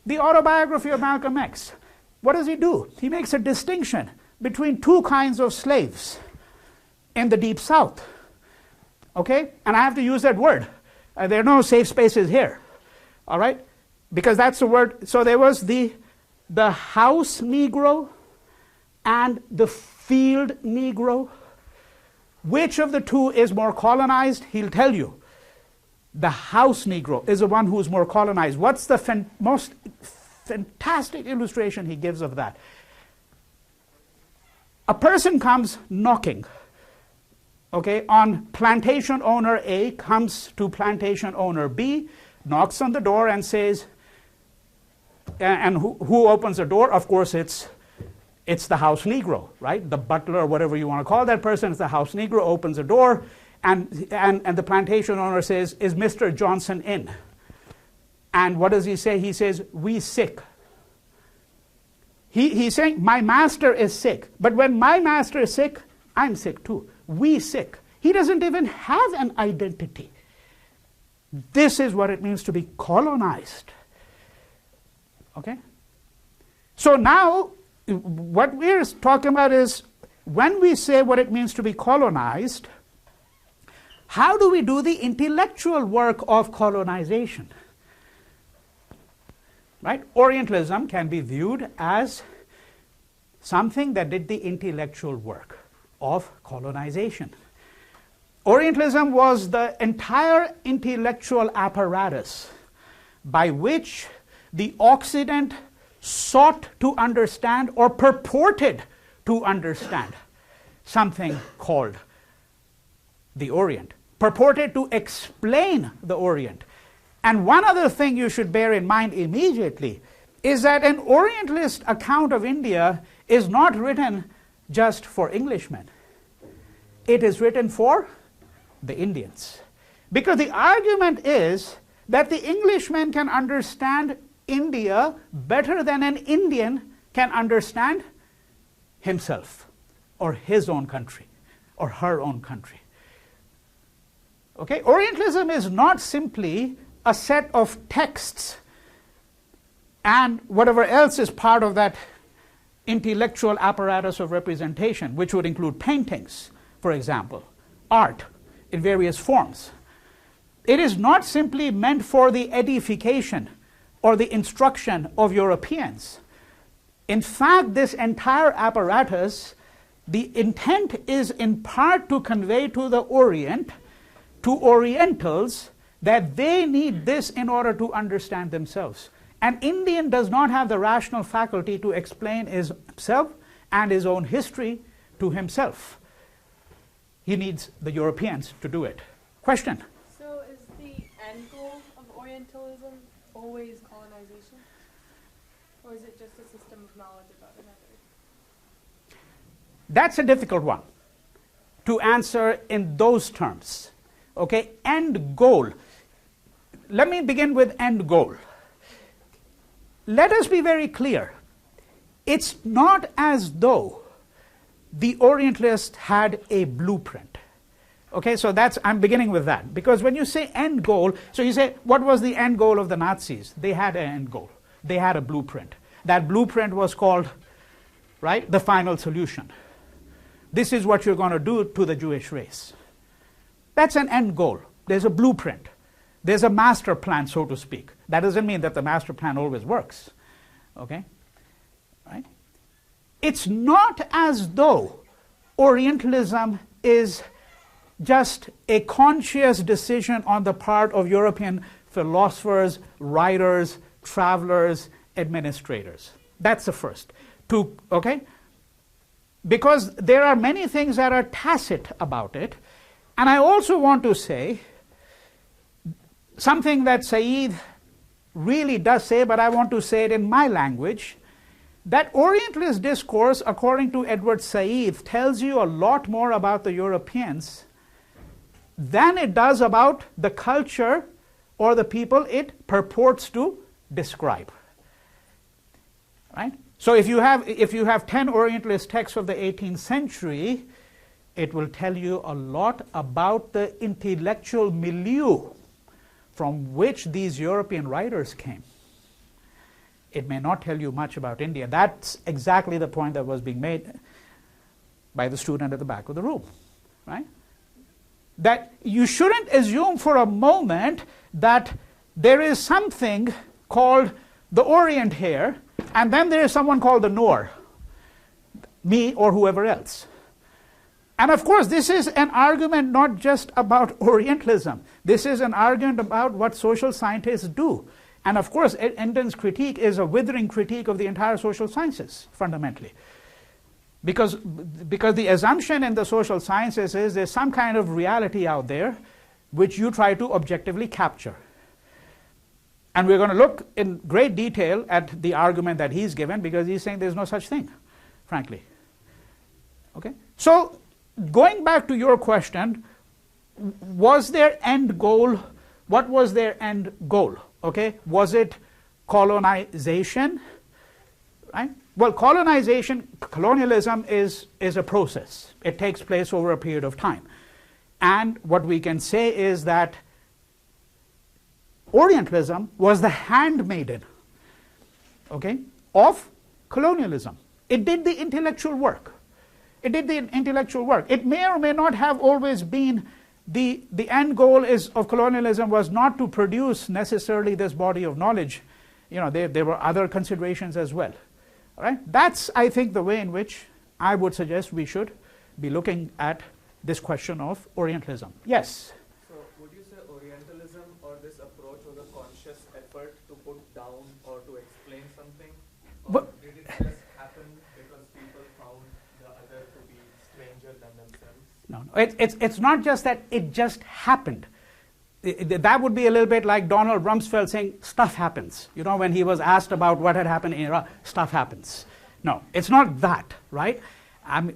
the autobiography of Malcolm X. What does he do? He makes a distinction between two kinds of slaves in the Deep South. Okay? And I have to use that word. There are no safe spaces here. All right? Because that's the word. So there was the house Negro and the field Negro. Which of the two is more colonized? He'll tell you. The house Negro is the one who's more colonized. What's the most fantastic illustration he gives of that? A person comes knocking, okay, on plantation owner A, comes to plantation owner B, knocks on the door and says, and who opens the door? Of course, it's the house Negro, right? The butler or whatever you want to call that person. It's the house Negro, opens the door, and the plantation owner says, is Mr. Johnson in? And what does he say? He says, we sick. He's saying, my master is sick. But when my master is sick, I'm sick too. We sick. He doesn't even have an identity. This is what it means to be colonized. Okay? So now, what we're talking about is, when we say what it means to be colonized, how do we do the intellectual work of colonization? right? Orientalism can be viewed as something that did the intellectual work of colonization. Orientalism was the entire intellectual apparatus by which the Occident sought to understand or purported to understand something called the Orient, purported to explain the Orient. And one other thing you should bear in mind immediately is that an Orientalist account of India is not written just for Englishmen. It is written for the Indians. Because the argument is that the Englishman can understand India better than an Indian can understand himself or his own country or her own country. Okay? Orientalism is not simply a set of texts and whatever else is part of that intellectual apparatus of representation, which would include paintings, for example, art in various forms. It is not simply meant for the edification or the instruction of Europeans. In fact, this entire apparatus, the intent is in part to convey to the Orient, to Orientals, that they need this in order to understand themselves. An Indian does not have the rational faculty to explain himself and his own history to himself. He needs the Europeans to do it. Question? So is the end goal of Orientalism always colonization? Or is it just a system of knowledge about another? That's a difficult one to answer in those terms. Okay, end goal. Let me begin with end goal. Let us be very clear. It's not as though the Orientalists had a blueprint. Okay, so I'm beginning with that. Because when you say end goal, so you say, what was the end goal of the Nazis? They had an end goal. They had a blueprint. That blueprint was called, right, the final solution. This is what you're going to do to the Jewish race. That's an end goal. There's a blueprint. There's a master plan, so to speak. That doesn't mean that the master plan always works. Okay? Right? It's not as though Orientalism is just a conscious decision on the part of European philosophers, writers, travelers, administrators. That's the first. Okay? Because there are many things that are tacit about it. And I also want to say something that Said really does say, but I want to say it in my language, that Orientalist discourse, according to Edward Said, tells you a lot more about the Europeans than it does about the culture or the people it purports to describe. Right? So if you have 10 Orientalist texts of the 18th century, it will tell you a lot about the intellectual milieu from which these European writers came. It may not tell you much about India. That's exactly the point that was being made by the student at the back of the room, right? That you shouldn't assume for a moment that there is something called the Orient here, and then there is someone called the Noor, me or whoever else. And of course, this is an argument not just about Orientalism. This is an argument about what social scientists do. And of course, Inden's critique is a withering critique of the entire social sciences, fundamentally. Because the assumption in the social sciences is there's some kind of reality out there which you try to objectively capture. And we're going to look in great detail at the argument that he's given, because he's saying there's no such thing, frankly. Okay? So, going back to your question, was their end goal, what was their end goal? Okay? Was it colonization? Right? Well, colonialism is a process. It takes place over a period of time. And what we can say is that Orientalism was the handmaiden, okay, of colonialism. It did the intellectual work. It did the intellectual work. It may or may not have always been the end goal of colonialism was not to produce necessarily this body of knowledge there were other considerations as well. All right? That's, I think, the way in which I would suggest we should be looking at this question of Orientalism. Yes? So would you say Orientalism or this approach was a conscious effort to put down or to explain something? Or But- did it just happen because people found the other to be stranger than themselves? No. It's not just that it just happened. That would be a little bit like Donald Rumsfeld saying, stuff happens. When he was asked about what had happened in Iraq, stuff happens. No, it's not that, right?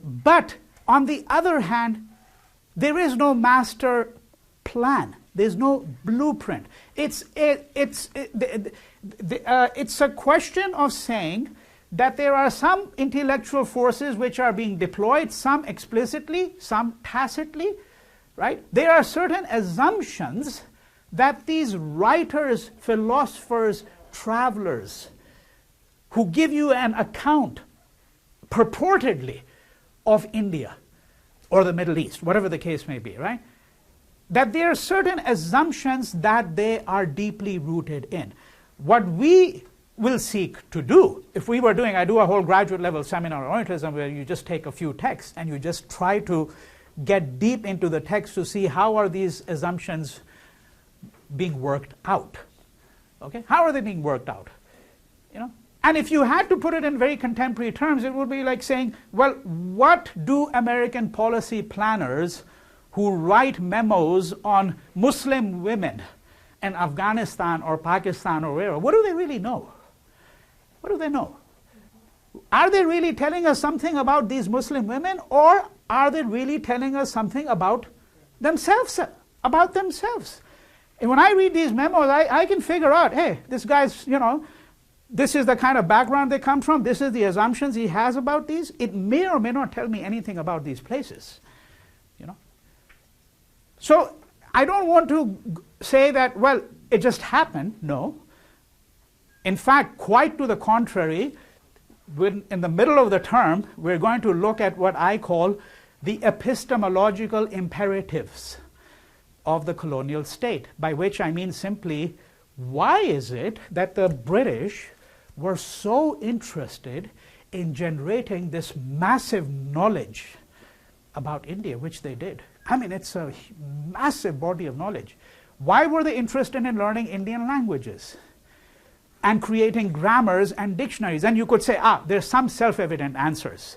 But on the other hand, there is no master plan. There's no blueprint. It's a question of saying that there are some intellectual forces which are being deployed, some explicitly, some tacitly, right? There are certain assumptions that these writers, philosophers, travelers, who give you an account, purportedly, of India or the Middle East, whatever the case may be, right? That there are certain assumptions that they are deeply rooted in. What we will seek to do, if we were doing, I do a whole graduate level seminar on Orientalism where you just take a few texts and you just try to get deep into the text to see how are these assumptions being worked out. Okay? How are they being worked out? And if you had to put it in very contemporary terms, it would be like saying, well, what do American policy planners who write memos on Muslim women in Afghanistan or Pakistan or wherever, what do they really know? What do they know? Are they really telling us something about these Muslim women, or are they really telling us something about themselves? And when I read these memos, I can figure out, hey, this guy's, this is the kind of background they come from, this is the assumptions he has about these. It may or may not tell me anything about these places. So I don't want to say that, well, it just happened. No. In fact, quite to the contrary, in the middle of the term, we're going to look at what I call the epistemological imperatives of the colonial state, by which I mean simply, why is it that the British were so interested in generating this massive knowledge about India, which they did? I mean, it's a massive body of knowledge. Why were they interested in learning Indian languages and creating grammars and dictionaries? And you could say, there's some self-evident answers.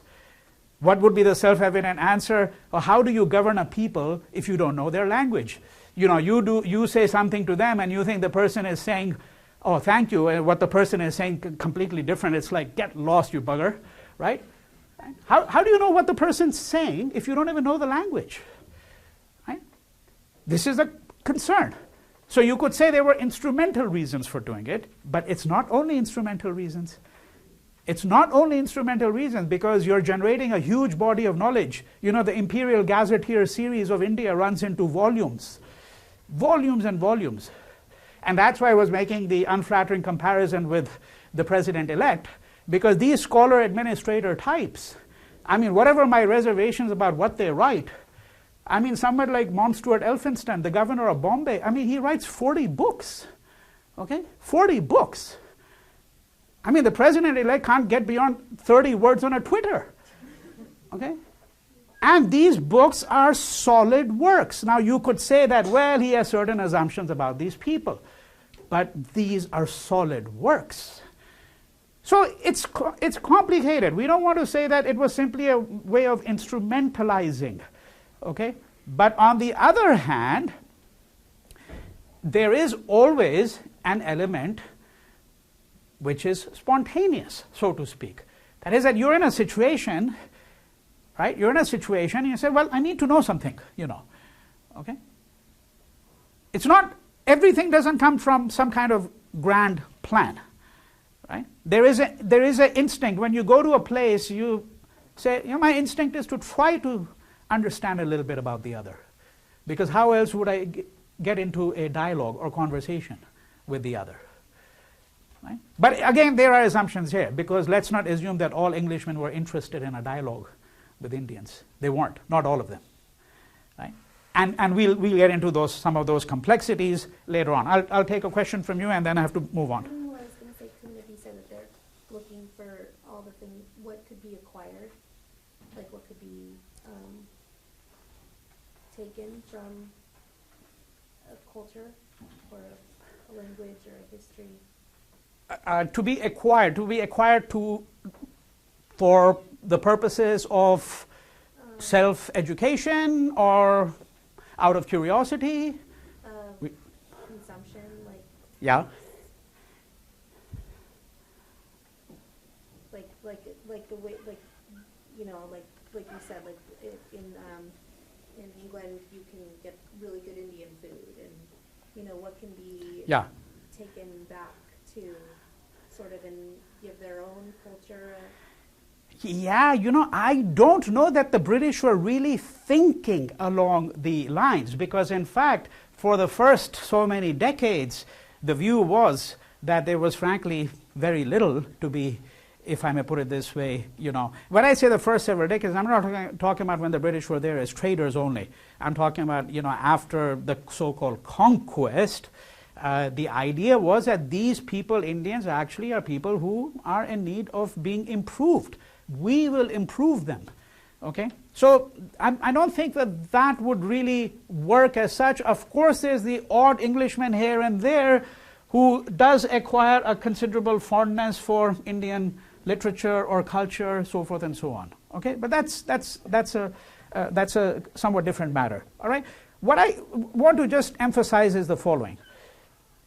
What would be the self-evident answer? Or how do you govern a people if you don't know their language? You say something to them and you think the person is saying, oh, thank you, and what the person is saying completely different. It's like, get lost, you bugger, right? How do you know what the person's saying if you don't even know the language? Right? This is a concern. So you could say there were instrumental reasons for doing it, but it's not only instrumental reasons. It's not only instrumental reasons, because you're generating a huge body of knowledge. The Imperial Gazetteer series of India runs into volumes. Volumes and volumes. And that's why I was making the unflattering comparison with the president-elect, because these scholar-administrator types, I mean, whatever my reservations about what they write, I mean, someone like Mountstuart Elphinstone, the governor of Bombay, I mean, he writes 40 books. Okay? 40 books. I mean, the president-elect can't get beyond 30 words on a Twitter. Okay? And these books are solid works. Now, you could say that, well, he has certain assumptions about these people. But these are solid works. So it's complicated. We don't want to say that it was simply a way of instrumentalizing. Okay? But on the other hand, there is always an element which is spontaneous, so to speak. That is that you're in a situation, right? You're in a situation and you say, well, I need to know something, Okay? It's not, everything doesn't come from some kind of grand plan. Right? There is an instinct. When you go to a place, you say, my instinct is to try to understand a little bit about the other. Because how else would I get into a dialogue or conversation with the other? Right? But again, there are assumptions here, because let's not assume that all Englishmen were interested in a dialogue with Indians. They weren't, not all of them. Right? And we'll get into some of those complexities later on. I'll take a question from you and then I have to move on. I was going to say, like what could be taken from a culture or a language or a history? To be acquired for the purposes of self-education or out of curiosity? Consumption, like Yeah. like the way, like, you know, like you said, like in England you can get really good Indian food, and you know what can be Yeah. taken back to sort of and give their own culture. Yeah, you know, I don't know that the British were really thinking along the lines, because in fact, for the first so many decades, the view was that there was frankly very little to be, if I may put it this way, you know. When I say the first several decades, I'm not talking about when the British were there as traders only. I'm talking about, you know, after the so-called conquest. The idea was that these people, Indians, actually are people who are in need of being improved. We will improve them. Okay? So I don't think that that would really work as such. Of course, there's the odd Englishman here and there who does acquire a considerable fondness for Indian literature or culture, so forth and so on. Okay? But that's a somewhat different matter. All right? What I want to just emphasize is the following.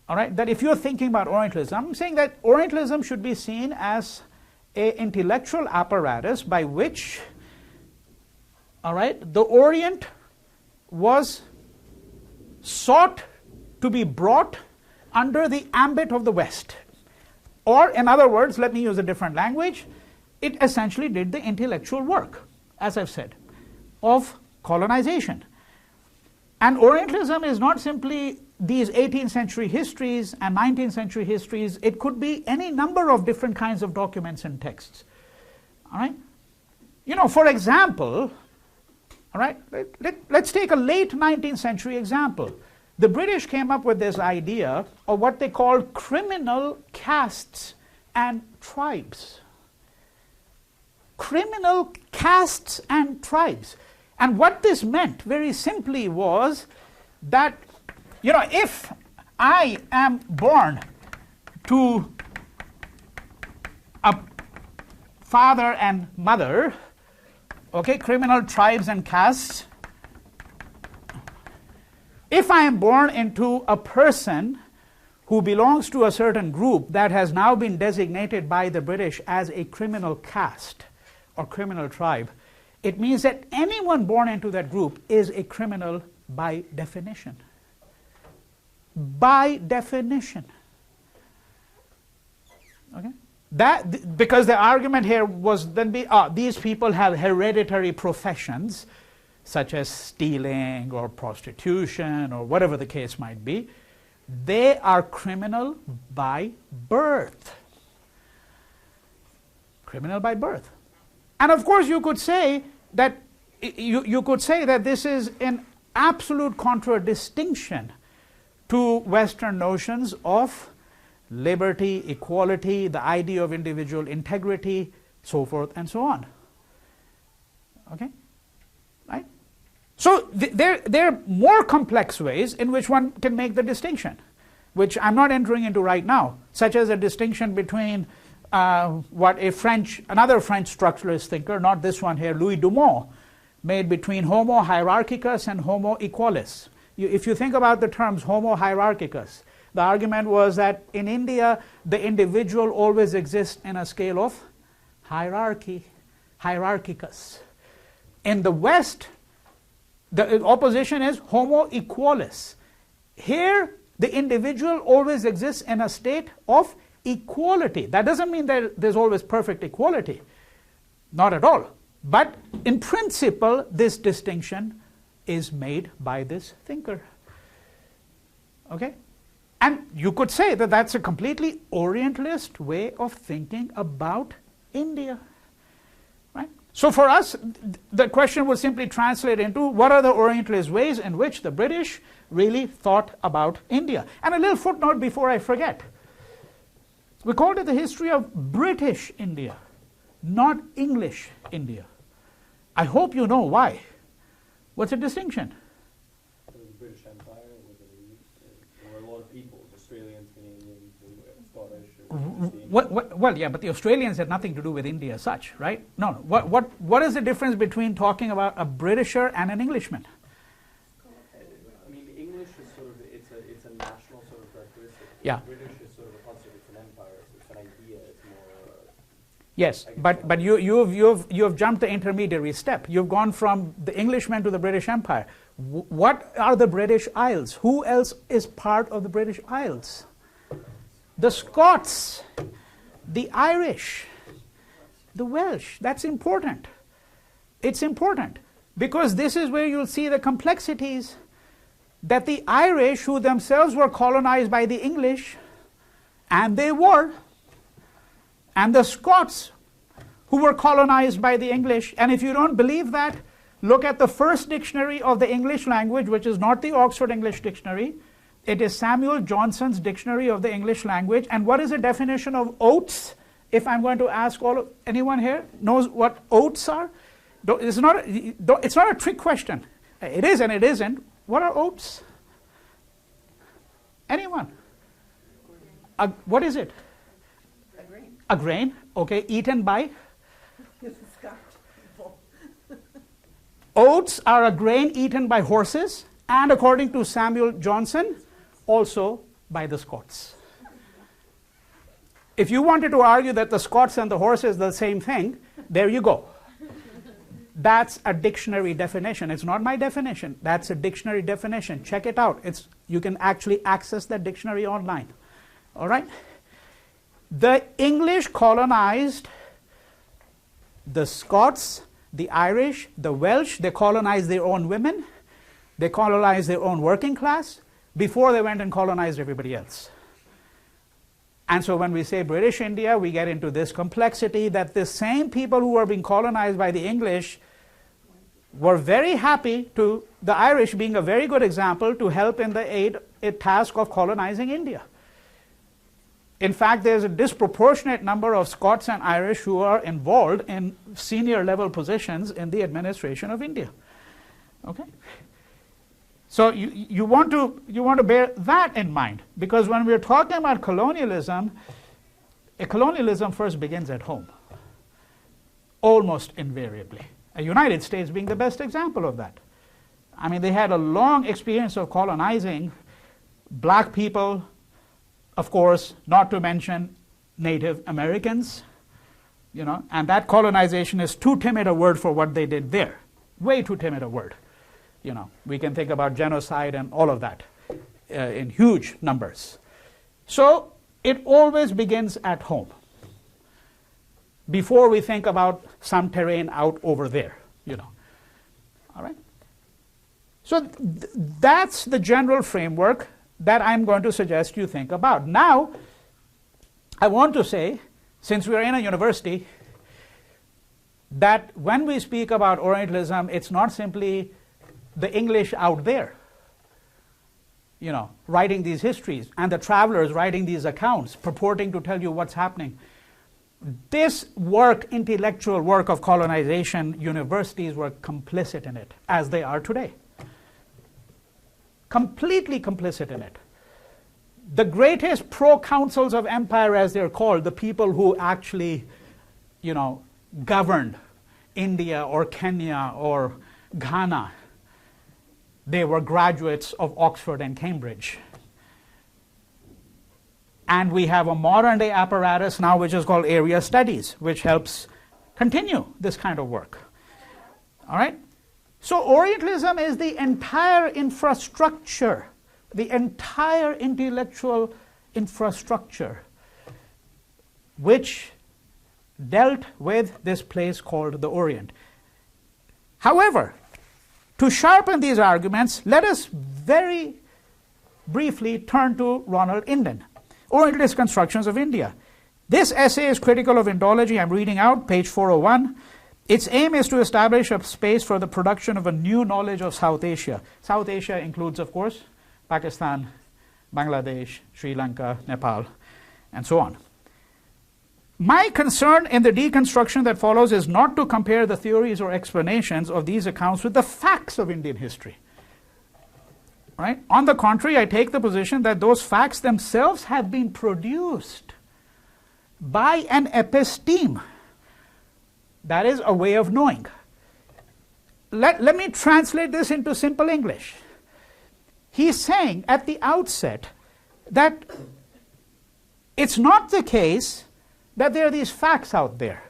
All right? That if you're thinking about Orientalism, I'm saying that Orientalism should be seen as an intellectual apparatus by which, all right, the Orient was sought to be brought under the ambit of the West. Or, in other words, let me use a different language, it essentially did the intellectual work, as I've said, of colonization. And Orientalism is not simply these 18th century histories and 19th century histories. It could be any number of different kinds of documents and texts. All right? You know, for example, all right, let's take a late 19th century example. The British came up with this idea of what they called criminal castes and tribes. Criminal castes and tribes. And what this meant very simply was that, you know, if I am born to a father and mother, okay, criminal tribes and castes, if I am born into a person who belongs to a certain group that has now been designated by the British as a criminal caste or criminal tribe, it means that anyone born into that group is a criminal by definition. By definition. Okay? That, because the argument here was then these people have hereditary professions, such as stealing or prostitution or whatever the case might be. They are criminal by birth. Criminal by birth. And of course you could say that this is an absolute contradistinction to Western notions of liberty, equality, the idea of individual integrity, so forth and so on. Okay? Right? So there are more complex ways in which one can make the distinction, which I'm not entering into right now, such as a distinction between what another French structuralist thinker, not this one here, Louis Dumont, made between homo hierarchicus and homo equalis. If you think about the terms homo hierarchicus, the argument was that in India, the individual always exists in a scale of hierarchy, hierarchicus. In the West, the opposition is homo equalis. Here, the individual always exists in a state of equality. That doesn't mean that there's always perfect equality. Not at all. But in principle, this distinction is made by this thinker. Okay? And you could say that that's a completely Orientalist way of thinking about India. Right? So for us, the question would simply translate into what are the Orientalist ways in which the British really thought about India. And a little footnote before I forget. We called it the history of British India, not English India. I hope you know why. What's the distinction? The British Empire, there were a lot of people, Australians, Canadians, Scottish. Well, yeah, but the Australians had nothing to do with India as such, right? No. What is the difference between talking about a Britisher and an Englishman? I mean, English is sort of, it's a national sort of characteristic. Yeah. British is sort of a concept, it's an empire, it's an idea, it's more... Yes, but you've jumped the intermediary step. You've gone from the Englishman to the British Empire. What are the British Isles? Who else is part of the British Isles? The Scots, the Irish, the Welsh. That's important. It's important because this is where you'll see the complexities that the Irish, who themselves were colonized by the English, and they were, and the Scots, who were colonized by the English. And if you don't believe that, look at the first dictionary of the English language, which is not the Oxford English Dictionary. It is Samuel Johnson's Dictionary of the English Language. And what is the definition of oaths? If I'm going to ask anyone here knows what oaths are? It's not a trick question. It is and it isn't. What are oaths? Anyone? What is it? A grain. A grain, okay, eaten by? Scotch people. Oats are a grain eaten by horses, and according to Samuel Johnson, also by the Scots. If you wanted to argue that the Scots and the horses are the same thing, there you go. That's a dictionary definition. It's not my definition. That's a dictionary definition. Check it out. You can actually access that dictionary online. All right? The English colonized the Scots, the Irish, the Welsh. They colonized their own women. They colonized their own working class before they went and colonized everybody else. And so when we say British India, we get into this complexity that the same people who were being colonized by the English were very happy to, the Irish being a very good example, to help in the task of colonizing India. In fact, there's a disproportionate number of Scots and Irish who are involved in senior level positions in the administration of India. Okay? So you want to bear that in mind, because when we're talking about colonialism, colonialism first begins at home, almost invariably. The United States being the best example of that. I mean, they had a long experience of colonizing black people, of course, not to mention Native Americans, and that colonization is too timid a word for what they did there. Way too timid a word. We can think about genocide and all of that in huge numbers. So it always begins at home before we think about some terrain out over there, All right? So that's the general framework that I'm going to suggest you think about. Now, I want to say, since we are in a university, that when we speak about Orientalism, it's not simply the English out there, writing these histories, and the travelers writing these accounts, purporting to tell you what's happening. This work, intellectual work of colonization, universities were complicit in it, as they are today. Completely complicit in it. The greatest proconsuls of empire, as they're called, the people who actually, governed India or Kenya or Ghana, they were graduates of Oxford and Cambridge. And we have a modern day apparatus now which is called area studies, which helps continue this kind of work. All right? So Orientalism is the entire infrastructure, the entire intellectual infrastructure, which dealt with this place called the Orient. However, to sharpen these arguments, let us very briefly turn to Ronald Inden, Orientalist Constructions of India. This essay is critical of Indology. I'm reading out, page 401. Its aim is to establish a space for the production of a new knowledge of South Asia. South Asia includes, of course, Pakistan, Bangladesh, Sri Lanka, Nepal, and so on. My concern in the deconstruction that follows is not to compare the theories or explanations of these accounts with the facts of Indian history. Right? On the contrary, I take the position that those facts themselves have been produced by an episteme. That is a way of knowing. Let me translate this into simple English. He's saying at the outset that it's not the case that there are these facts out there,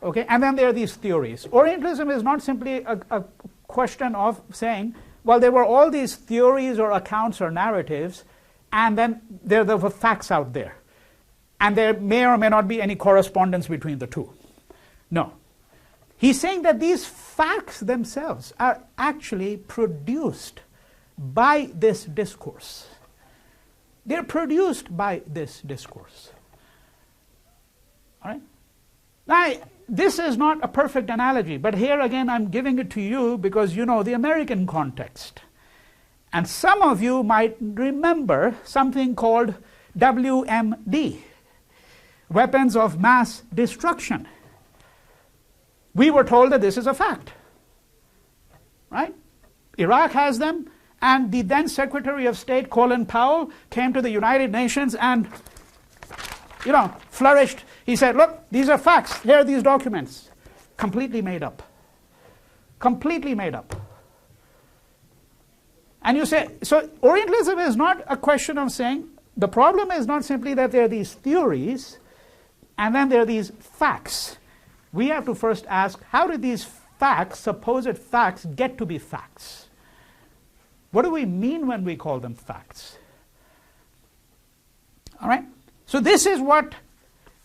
okay, and then there are these theories. Orientalism is not simply a question of saying, well, there were all these theories or accounts or narratives, and then there are the facts out there. And there may or may not be any correspondence between the two. No. He's saying that these facts themselves are actually produced by this discourse. They're produced by this discourse. All right? Now, this is not a perfect analogy, but here again I'm giving it to you because you know the American context. And some of you might remember something called WMD, weapons of mass destruction. We were told that this is a fact, right? Iraq has them, and the then Secretary of State, Colin Powell, came to the United Nations and, flourished. He said, look, these are facts. Here are these documents. Completely made up. Completely made up. And you say, so Orientalism is not a question of saying, the problem is not simply that there are these theories, and then there are these facts. We have to first ask, how did these facts, supposed facts, get to be facts? What do we mean when we call them facts? All right? So this is what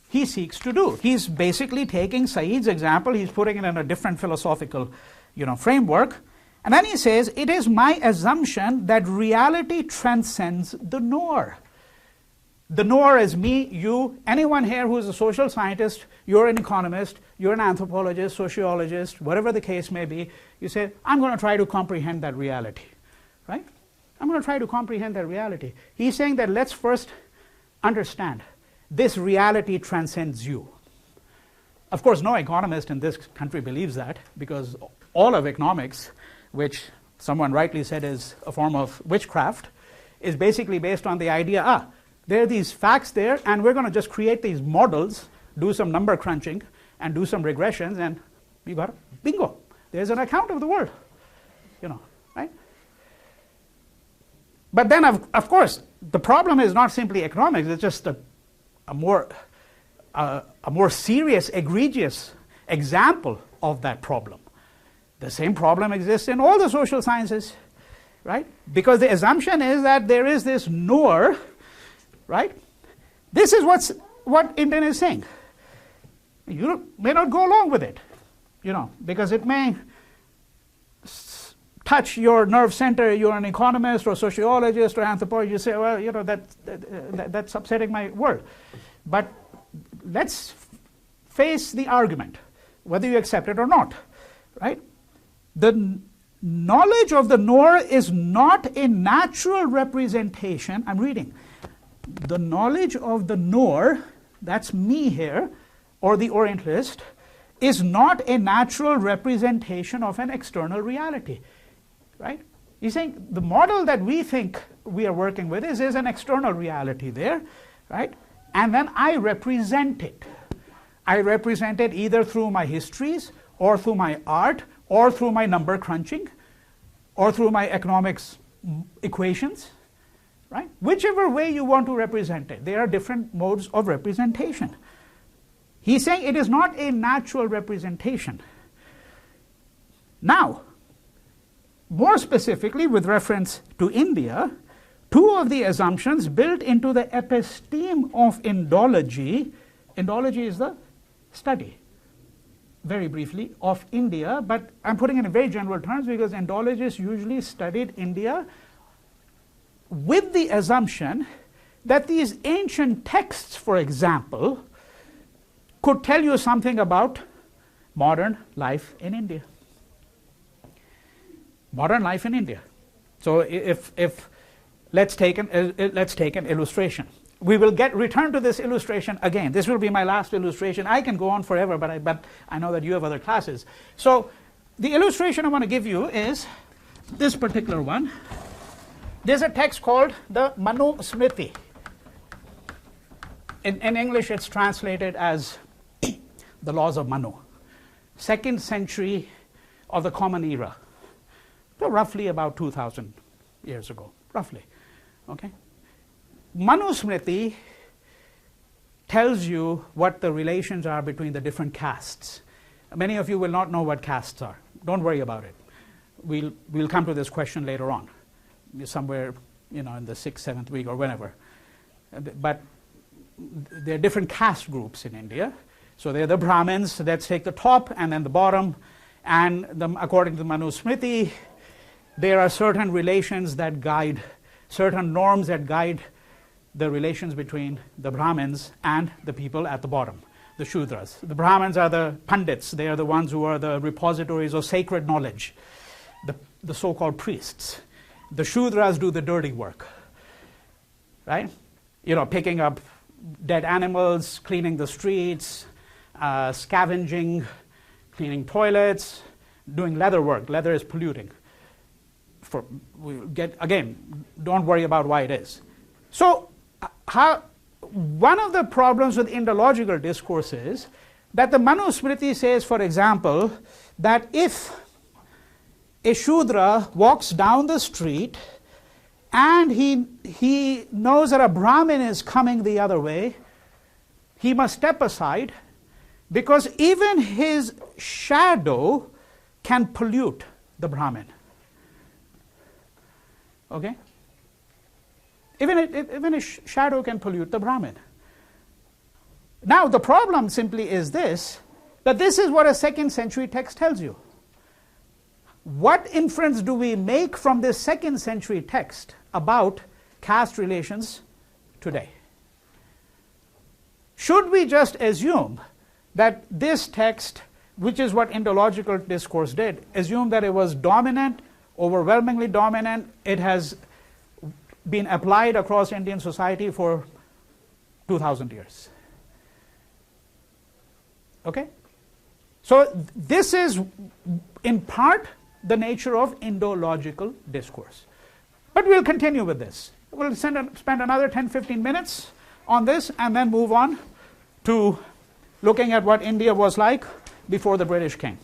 he seeks to do. He's basically taking Said's example, he's putting it in a different philosophical, framework, and then he says, it is my assumption that reality transcends the knower. The knower is me, you, anyone here who is a social scientist, you're an economist, you're an anthropologist, sociologist, whatever the case may be, you say, I'm going to try to comprehend that reality, right? I'm going to try to comprehend that reality. He's saying that let's first understand this reality transcends you. Of course, no economist in this country believes that, because all of economics, which someone rightly said is a form of witchcraft, is basically based on the idea, there are these facts there, and we're going to just create these models, do some number crunching, and do some regressions, and we got bingo. There's an account of the world, right? But then, of course, the problem is not simply economics. It's just a more serious, egregious example of that problem. The same problem exists in all the social sciences, right? Because the assumption is that there is this knower, right? This is what Inden is saying. You may not go along with it, because it may touch your nerve center. You're an economist or sociologist or anthropologist. You say, well, that's upsetting my world. But let's face the argument, whether you accept it or not, right? The knowledge of the knower is not a natural representation. I'm reading. The knowledge of the knower, that's me here, or the Orientalist, is not a natural representation of an external reality, right? He's saying the model that we think we are working with is an external reality there, right? And then I represent it. I represent it either through my histories, or through my art, or through my number crunching, or through my economics equations, right? Whichever way you want to represent it, there are different modes of representation. He's saying it is not a natural representation. Now, more specifically with reference to India, two of the assumptions built into the episteme of Indology, Indology is the study, very briefly, of India, but I'm putting it in very general terms because Indologists usually studied India with the assumption that these ancient texts, for example, could tell you something about modern life in India. Modern life in India. So if let's take an illustration. We will return to this illustration again. This will be my last illustration. I can go on forever, but I know that you have other classes. So the illustration I want to give you is this particular one. There's a text called the Manu Smriti. In English, it's translated as the Laws of Manu. 2nd century of the Common Era. So roughly about 2,000 years ago, roughly. Okay? Manu Smriti tells you what the relations are between the different castes. Many of you will not know what castes are. Don't worry about it. We'll come to this question later on, somewhere in the 6th, 7th week or whenever. But there are different caste groups in India. So they're the Brahmins, let's take the top and then the bottom. And according to the Manu Smriti, there are certain relations that guide, certain norms that guide the relations between the Brahmins and the people at the bottom, the Shudras. The Brahmins are the Pandits. They are the ones who are the repositories of sacred knowledge, the so-called priests. The Shudras do the dirty work, right? Picking up dead animals, cleaning the streets, scavenging, cleaning toilets, doing leather work. Leather is polluting. Again, don't worry about why it is. So one of the problems with Indological discourse is that the Manu Smriti says, for example, that if a Shudra walks down the street and he knows that a Brahmin is coming the other way, he must step aside because even his shadow can pollute the Brahmin. Okay? Even a shadow can pollute the Brahmin. Now the problem simply is this, that this is what a 2nd century text tells you. What inference do we make from this 2nd century text about caste relations today? Should we just assume that this text, which is what Indological discourse did, assume that it was dominant, overwhelmingly dominant, it has been applied across Indian society for 2,000 years? Okay? So this is in part the nature of Indological discourse. But we'll continue with this. We'll spend another 10-15 minutes on this and then move on to looking at what India was like before the British came.